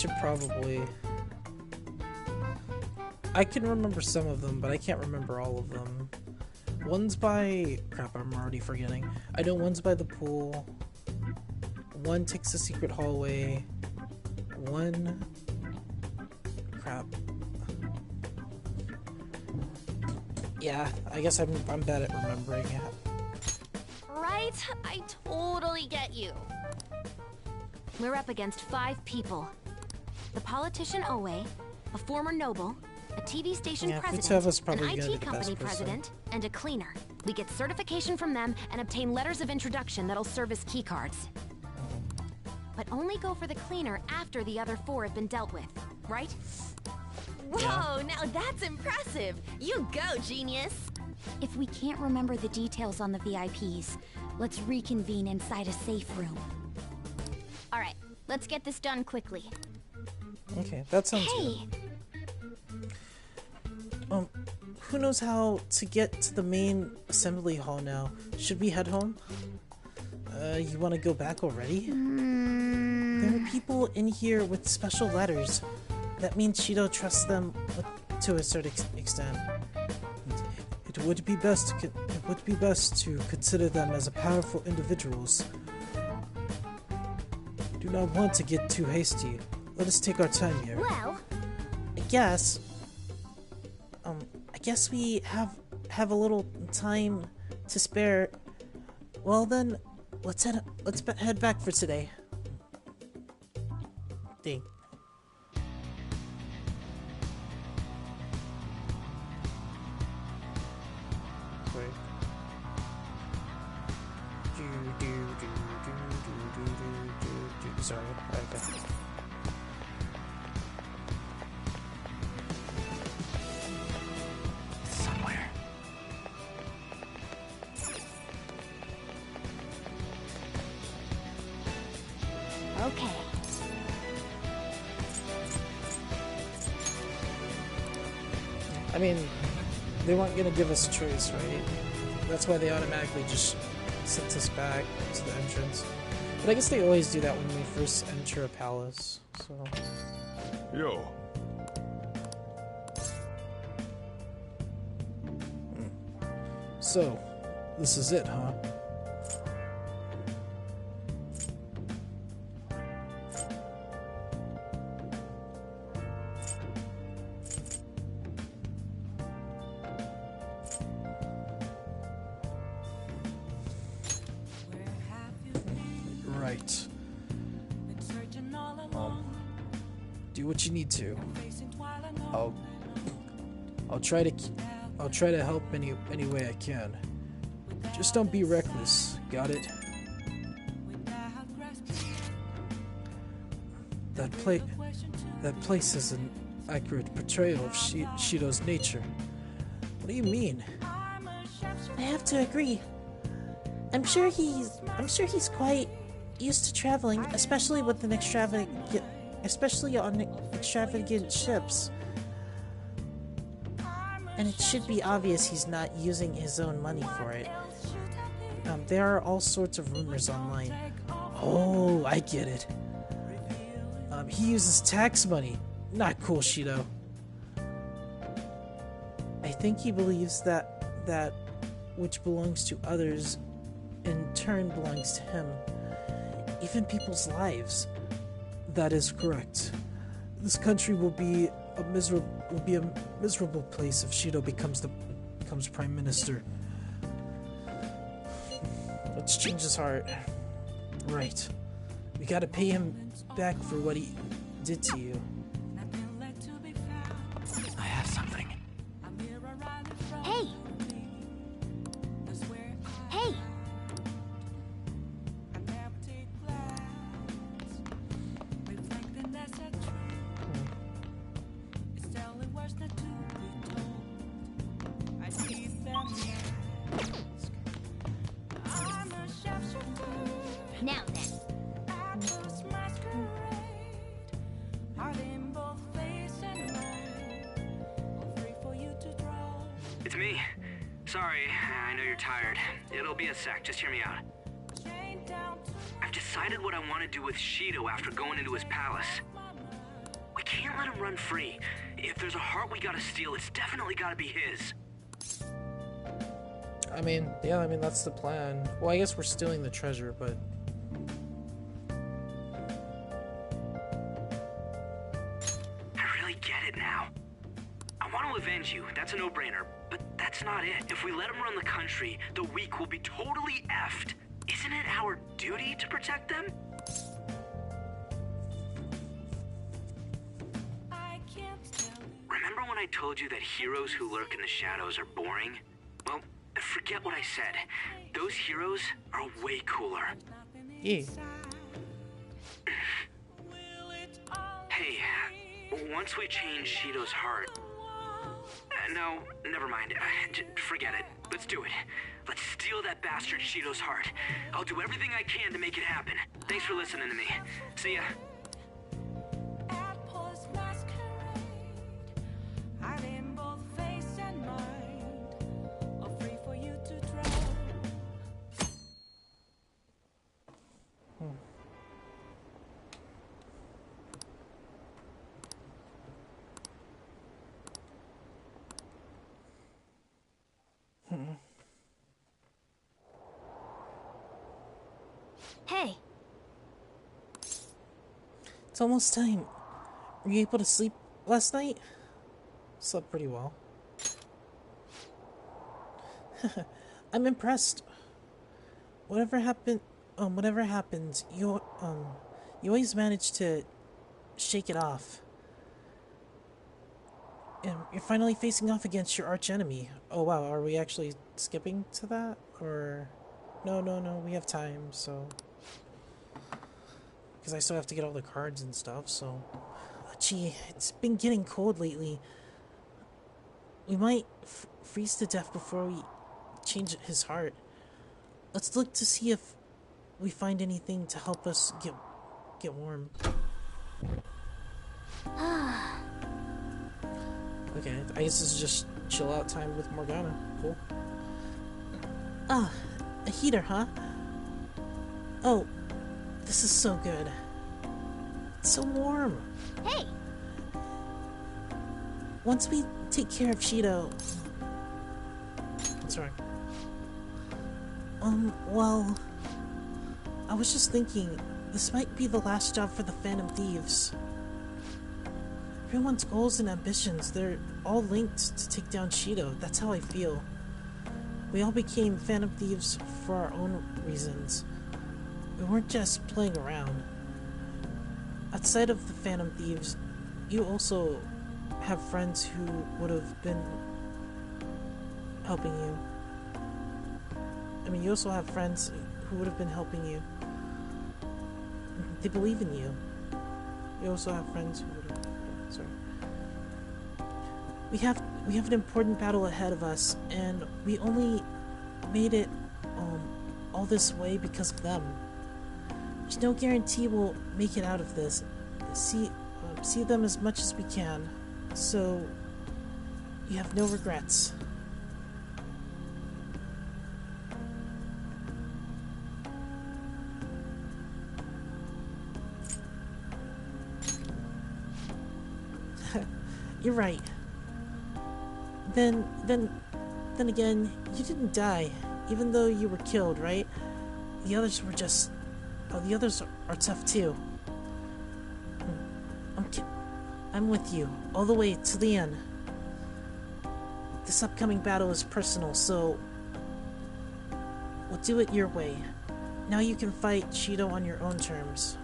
can remember some of them, but I can't remember all of them. One's by... Crap, I'm already forgetting. I know one's by the pool. One takes the secret hallway. One... Crap. Yeah, I guess I'm bad at remembering it. Right? I totally get you. We're up against 5 people. The politician Owe, a former noble, a TV station president, an IT company president, and a cleaner. We get certification from them and obtain letters of introduction that'll serve as keycards. But only go for the cleaner after the other 4 have been dealt with, right? Whoa, now that's impressive! You go, genius! If we can't remember the details on the VIPs, let's reconvene inside a safe room. Alright, let's get this done quickly. Okay, that sounds good. Who knows how to get to the main assembly hall now? Should we head home? You want to go back already? There are people in here with special letters. That means Shido trusts them to a certain extent. It would be best to consider them as powerful individuals. Do not want to get too hasty. Let us take our time here. Well, I guess we have a little time to spare. Well then, let's head back for today. Dang. Wait. Sorry, okay. Somewhere. okay. I mean, they weren't gonna give us a choice, right? That's why they automatically just sent us back to the entrance. But I guess they always do that when we first enter a palace, so... Yo. So, this is it, huh? Right. Do what you need to. I'll try to help any way I can. Just don't be reckless. Got it? That place is an accurate portrayal of Shido's nature. What do you mean? I have to agree. I'm sure he's quite used to traveling, especially on extravagant ships. And it should be obvious he's not using his own money for it. There are all sorts of rumors online. Oh, I get it. He uses tax money. Not cool, Shido. I think he believes that which belongs to others in turn belongs to him. Even people's lives. That is correct. This country will be a miserable place if Shido becomes prime minister. Let's change his heart. Right. We gotta pay him back for what he did to you. I have something. Hey! Hey! Now then. It's me. Sorry, I know you're tired. It'll be a sec, just hear me out. I've decided what I want to do with Shido after going into his palace. We can't let him run free. If there's a heart we gotta steal, it's definitely gotta be his. I mean, yeah, that's the plan. Well, I guess we're stealing the treasure, but... avenge you. That's a no-brainer. But that's not it. If we let him run the country, the weak will be totally effed. Isn't it our duty to protect them? Remember when I told you that heroes who lurk in the shadows are boring? Well, forget what I said. Those heroes are way cooler. Yeah. Hey, once we change Shido's heart... no, never mind. Forget it. Let's do it. Let's steal that bastard Shido's heart. I'll do everything I can to make it happen. Thanks for listening to me. See ya. Hey. It's almost time. Were you able to sleep last night? Slept pretty well. I'm impressed. Whatever happens, you always manage to shake it off. And you're finally facing off against your arch enemy. Oh wow, are we actually skipping to that? Or no, we have time, so because I still have to get all the cards and stuff, so gee, it's been getting cold lately. We might freeze to death before we change his heart. Let's look to see if we find anything to help us get warm. Okay, I guess this is just chill out time with Morgana. Cool. Ah, a heater, huh? Oh, this is so good. It's so warm. Hey! Once we take care of Shido... What's wrong? Well... I was just thinking, this might be the last job for the Phantom Thieves. Everyone's goals and ambitions, they're all linked to take down Shido. That's how I feel. We all became Phantom Thieves for our own reasons. We weren't just playing around. Outside of the Phantom Thieves, you also have friends who would have been helping you. I mean, you also have friends who would have been helping you. They believe in you. You also have friends who would have... Sorry. We have an important battle ahead of us, and we only made it all this way because of them. There's no guarantee we'll make it out of this. See them as much as we can, so you have no regrets. You're right. Then again, you didn't die, even though you were killed, right? The others were just... Oh, the others are tough too. I'm with you, all the way to the end. This upcoming battle is personal, so... we'll do it your way. Now you can fight Shido on your own terms.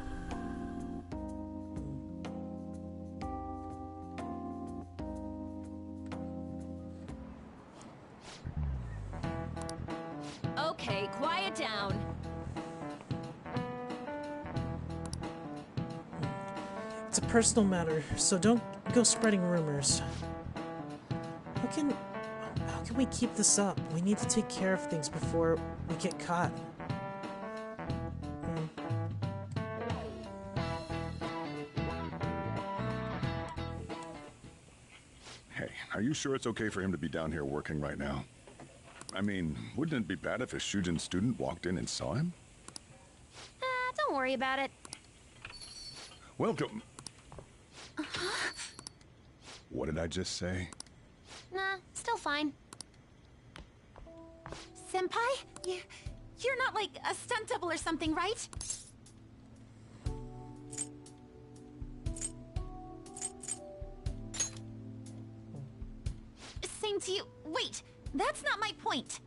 Okay, quiet down. It's a personal matter, so don't go spreading rumors. How can we keep this up? We need to take care of things before we get caught. Hey, are you sure it's okay for him to be down here working right now? I mean, wouldn't it be bad if a Shujin student walked in and saw him? Don't worry about it. Welcome. What did I just say? Nah, still fine. Senpai? You're not like a stunt double or something, right? to you. Wait, that's not my point.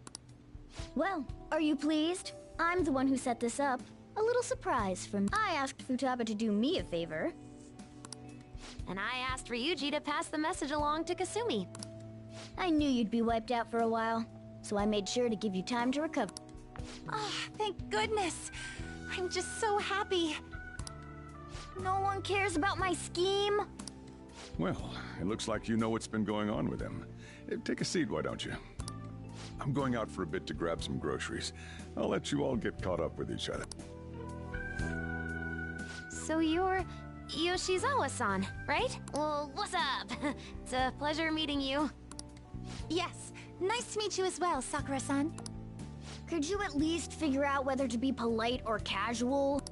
Well, are you pleased? I'm the one who set this up. A little surprise from... I asked Futaba to do me a favor. And I asked Ryuji to pass the message along to Kasumi. I knew you'd be wiped out for a while, so I made sure to give you time to recover. Oh, thank goodness. I'm just so happy. No one cares about my scheme. Well, it looks like you know what's been going on with him. Take a seat, why don't you? I'm going out for a bit to grab some groceries. I'll let you all get caught up with each other. So you're Yoshizawa-san, right? Well, what's up? It's a pleasure meeting you. Yes, nice to meet you as well, Sakura-san. Could you at least figure out whether to be polite or casual?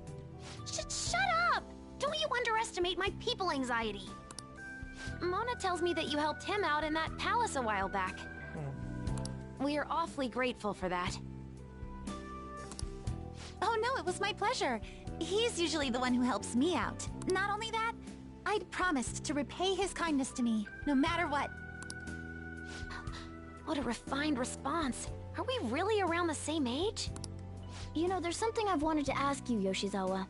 Shut up! Don't you underestimate my people anxiety. Mona tells me that you helped him out in that palace a while back. We are awfully grateful for that. Oh no, it was my pleasure. He's usually the one who helps me out. Not only that, I'd promised to repay his kindness to me, no matter what. What a refined response. Are we really around the same age? You know, there's something I've wanted to ask you, Yoshizawa.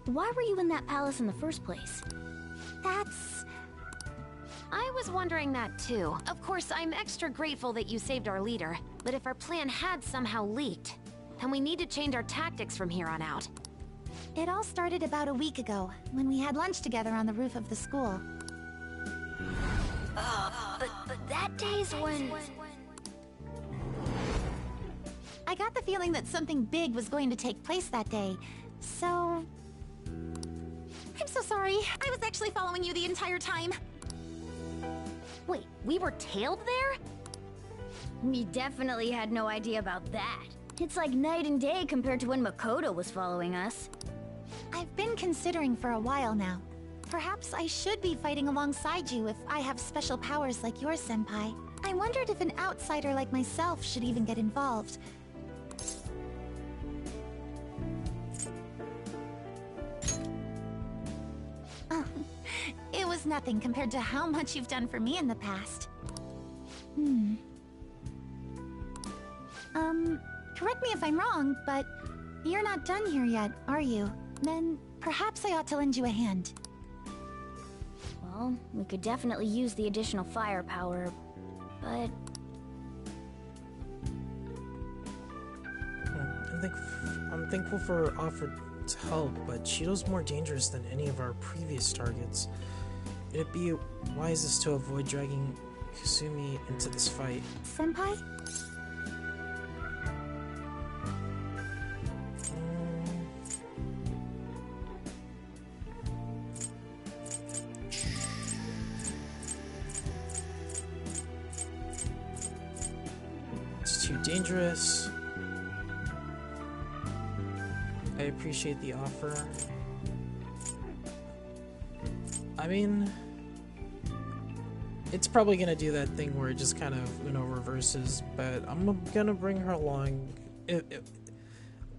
Why were you in that palace in the first place? I was wondering that too. Of course, I'm extra grateful that you saved our leader, but if our plan had somehow leaked, then we need to change our tactics from here on out. It all started about a week ago, when we had lunch together on the roof of the school. But that day's when... I got the feeling that something big was going to take place that day, so... I'm so sorry. I was actually following you the entire time. Wait, we were tailed there? We definitely had no idea about that. It's like night and day compared to when Makoto was following us. I've been considering for a while now. Perhaps I should be fighting alongside you if I have special powers like yours, Senpai. I wondered if an outsider like myself should even get involved. Oh, it was nothing compared to how much you've done for me in the past. Correct me if I'm wrong, but you're not done here yet, are you? Then perhaps I ought to lend you a hand. Well, we could definitely use the additional firepower, but... I'm thankful for her offer to help, but Shido's more dangerous than any of our previous targets. It'd be wisest to avoid dragging Kasumi into this fight. Senpai? It's too dangerous. I appreciate the offer. I mean, it's probably gonna do that thing where it just kind of, reverses, but I'm gonna bring her along.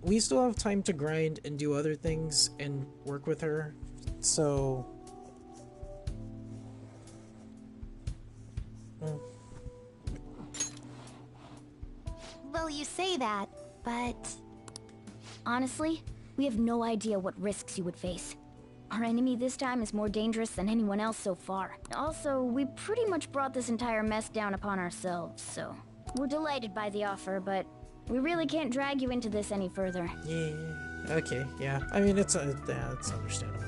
We still have time to grind and do other things and work with her, so... Well, you say that, but... Honestly, we have no idea what risks you would face. Our enemy this time is more dangerous than anyone else so far. Also, we pretty much brought this entire mess down upon ourselves, so... We're delighted by the offer, but we really can't drag you into this any further. Yeah, okay, yeah. I mean, it's understandable.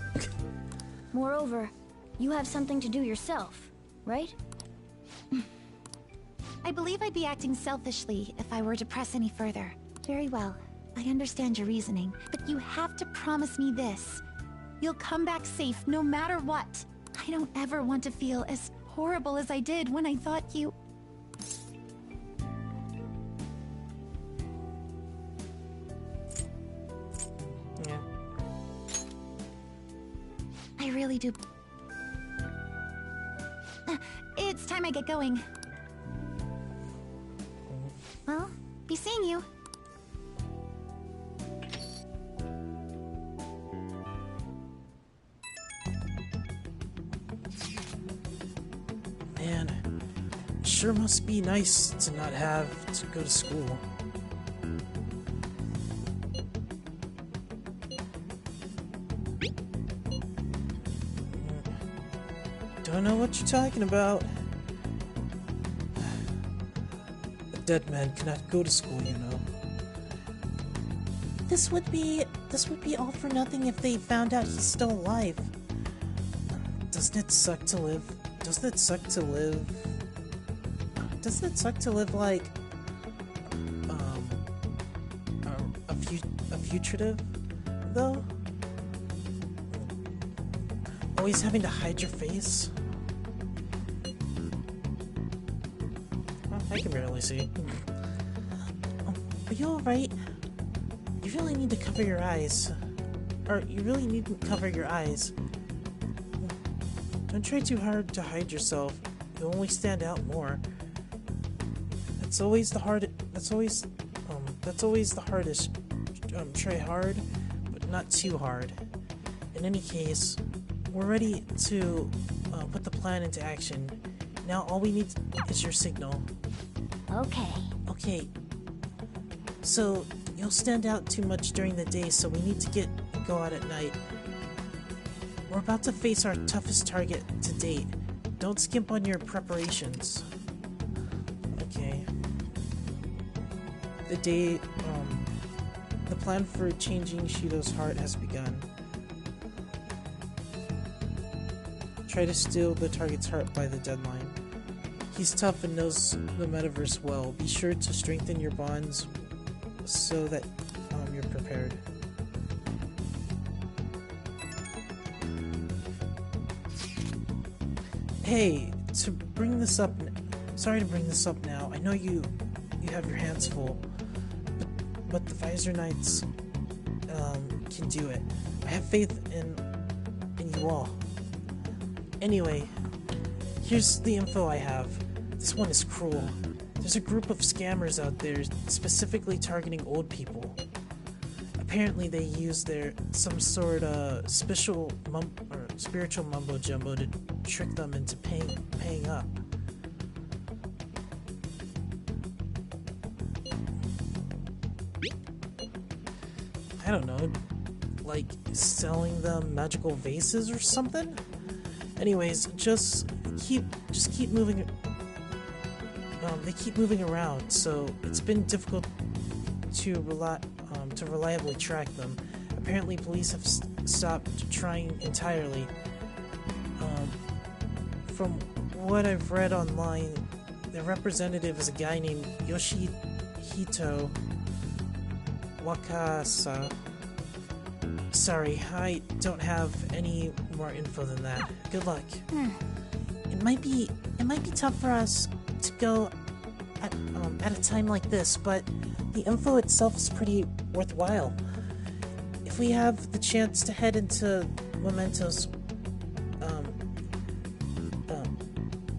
Moreover, you have something to do yourself, right? I believe I'd be acting selfishly if I were to press any further. Very well. I understand your reasoning, but you have to promise me this. You'll come back safe no matter what. I don't ever want to feel as horrible as I did when I thought you... Yeah. I really do... It's time I get going. Well, be seeing you. sure must be nice to not have to go to school. Don't know what you're talking about. A dead man cannot go to school, you know. This would be all for nothing if they found out he's still alive. Doesn't it suck to live? Doesn't it suck to live? Doesn't it suck to live like a fugitive though? Always having to hide your face? Well, I can barely see. Are you alright? You really need to cover your eyes. Or, you really need to cover your eyes. Don't try too hard to hide yourself. You'll only stand out more. That's always the hardest. Try hard, but not too hard. In any case, we're ready to put the plan into action. Now all we need is your signal. Okay. Okay. So, you'll stand out too much during the day, so we need to go out at night. We're about to face our toughest target to date. Don't skimp on your preparations. Okay. The plan for changing Shido's heart has begun. Try to steal the target's heart by the deadline. He's tough and knows the metaverse well. Be sure to strengthen your bonds so that you're prepared. Hey, sorry to bring this up now. I know you have your hands full, but the Visor Knights can do it. I have faith in you all. Anyway, here's the info I have. This one is cruel. There's a group of scammers out there specifically targeting old people. Apparently they use some sort of spiritual mumbo jumbo to trick them into paying up. I don't know, like selling them magical vases or something? Anyways, just keep moving. They keep moving around, so it's been difficult to reliably track them. Apparently, police have stopped trying entirely. From what I've read online, their representative is a guy named Yoshihito Wakasa. Sorry, I don't have any more info than that. Good luck. It might be tough for us to go at a time like this, but the info itself is pretty worthwhile. If we have the chance to head into Mementos,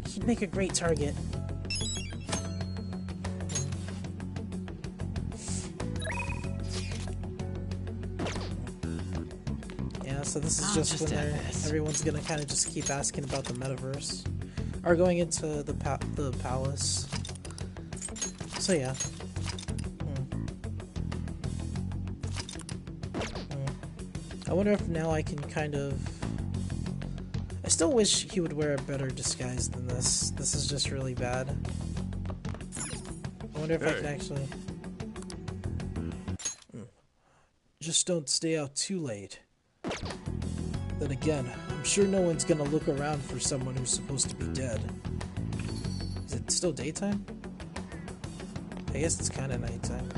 he'd make a great target. Yeah, so this is just when everyone's gonna kind of just keep asking about the metaverse, or going into the palace. So yeah. I wonder if now I can kind of... I still wish he would wear a better disguise than this. This is just really bad. I wonder if I can actually... Just don't stay out too late. Then again, I'm sure no one's gonna look around for someone who's supposed to be dead. Is it still daytime? I guess it's kind of nighttime.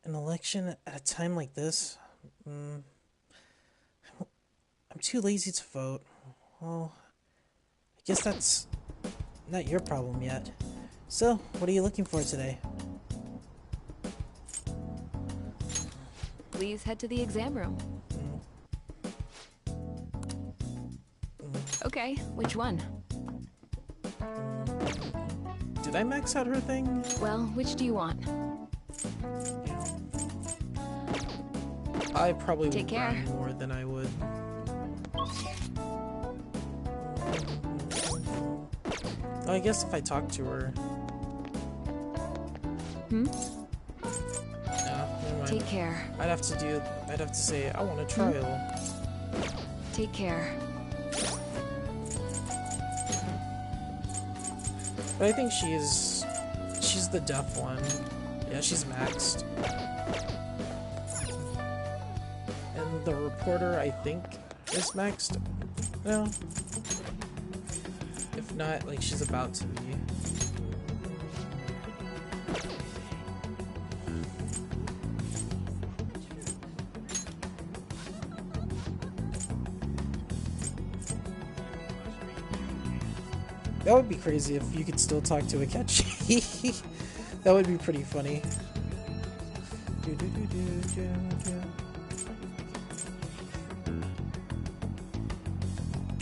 An election at a time like this? I'm too lazy to vote. Well, I guess that's not your problem yet. So, what are you looking for today? Please head to the exam room. Okay, which one? Did I max out her thing? Well, which do you want? I probably Take would care. grind more than I would. I guess if I talk to her. Hmm? No, never mind. Take care. I'd have to say, I want a trial. Take care. But I think she's the deaf one. Yeah, she's maxed. And the reporter, I think, is maxed. No. If not, like, she's about to be. That would be crazy if you could still talk to Akechi. That would be pretty funny.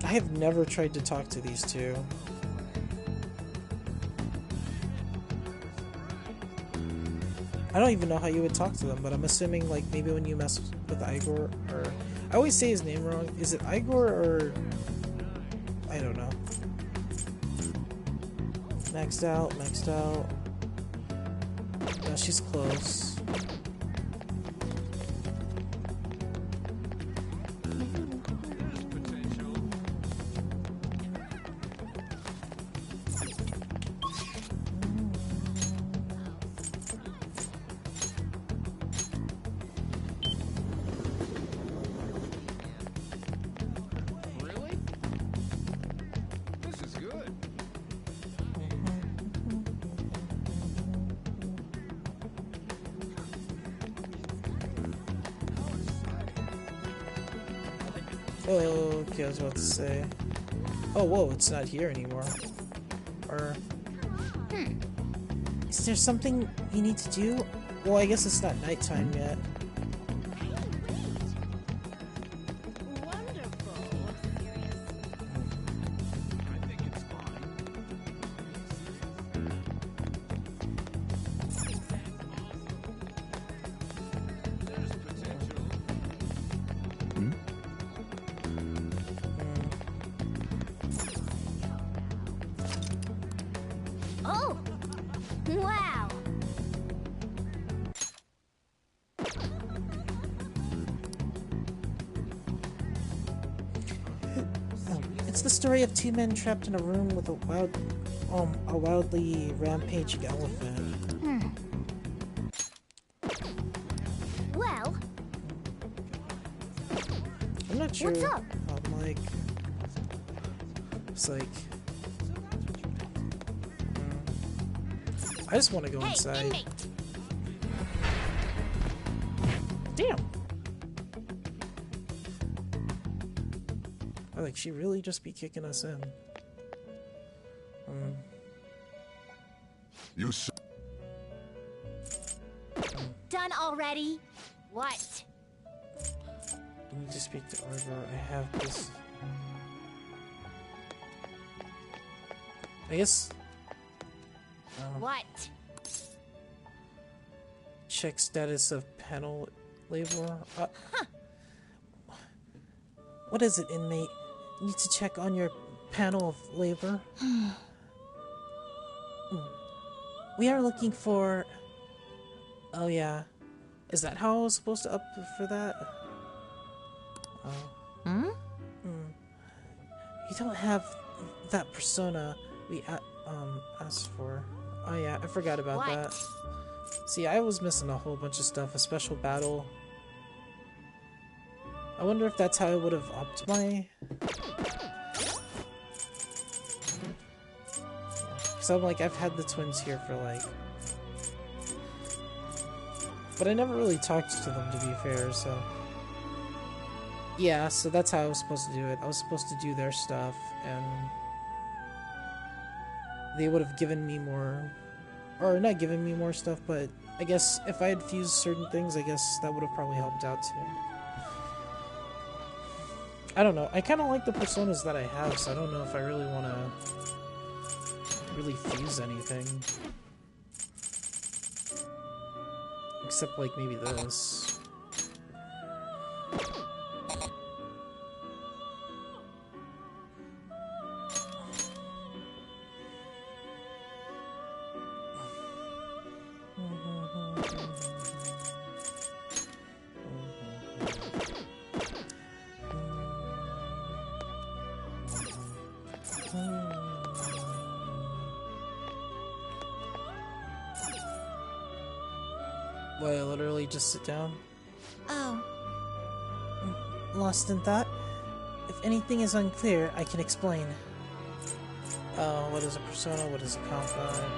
I have never tried to talk to these two. I don't even know how you would talk to them, but I'm assuming like maybe when you mess with Igor, or I always say his name wrong. Is it Igor or I don't know. Maxed out, maxed out. No, she's close. Really? This is good. Oh, okay, I was about to say. Oh, whoa, it's not here anymore. Or... Is there something you need to do? Well, I guess it's not nighttime yet. Oh! Wow! It's the story of two men trapped in a room with a wildly rampaging elephant. Well, I'm not sure. what's up? I'm like, it's like, I just want to go inside. Inmate. Damn. Like, she really just be kicking us in. You Done already? What? I need to speak to Argo. I have this. I guess. What? Check status of panel label. What is it, inmate? Need to check on your panel of labor. We are looking for. Oh yeah, is that how I was supposed to up for that? Oh. You don't have that persona we asked for. Oh yeah, I forgot about that. See, I was missing a whole bunch of stuff. A special battle. I wonder if that's how I would have upped my. So I'm like, I've had the twins here for like. But I never really talked to them, to be fair, so. Yeah, so that's how I was supposed to do it. I was supposed to do their stuff, and. They would have given me more. Or not given me more stuff, but I guess if I had fused certain things, I guess that would have probably helped out too. I don't know. I kind of like the personas that I have, so I don't know if I really want to really fuse anything. Except, like, maybe this. Why, literally just sit down? Oh. Lost in thought? If anything is unclear, I can explain. What is a persona? What is a confide?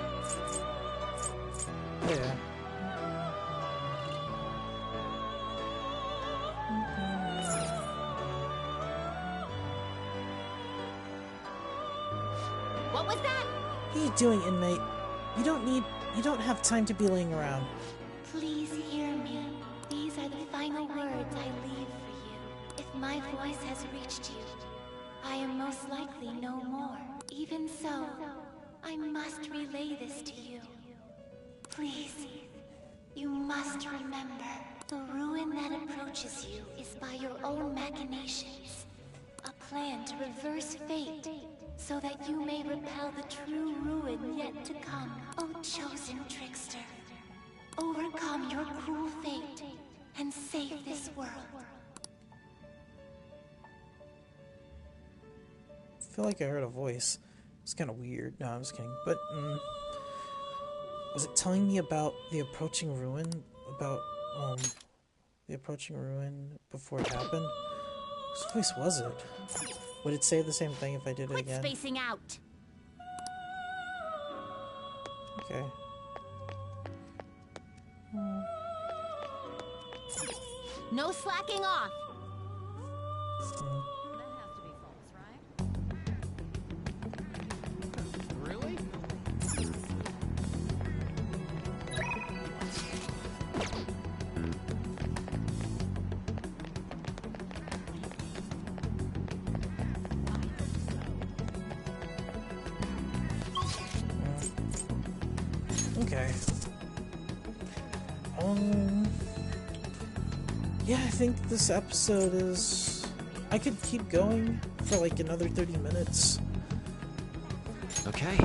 Oh, yeah. What was that? What are you doing, inmate? You don't have time to be laying around. Please hear me. These are the final words I leave for you. If my voice has reached you, I am most likely no more. Even so, I must relay this to you. Please, you must remember, the ruin that approaches you is by your own machinations. A plan to reverse fate, so that you may repel the true ruin yet to come. O chosen trickster, overcome your cruel fate and save this world. I feel like I heard a voice. It's kind of weird. No, I'm just kidding. But, was it telling me about the approaching ruin? About, the approaching ruin before it happened? Whose voice was it? Would it say the same thing if I did it again? Quit spacing out. Okay. No slacking off. Really? Okay. Yeah, I think this episode is... I could keep going for like another 30 minutes. Okay.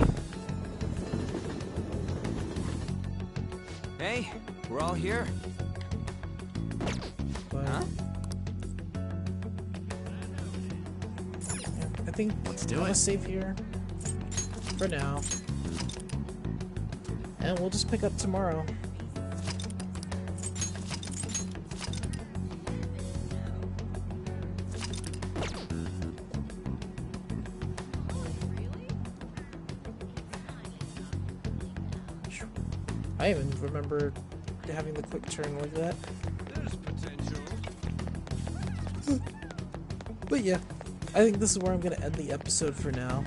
Hey, we're all here. But, huh? Yeah, I think Let's do I'm gonna it. save here for now. And we'll just pick up tomorrow. I even remember having the quick turn like that. There's potential. But yeah, I think this is where I'm going to end the episode for now.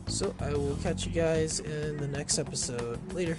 So I will catch you guys in the next episode. Later.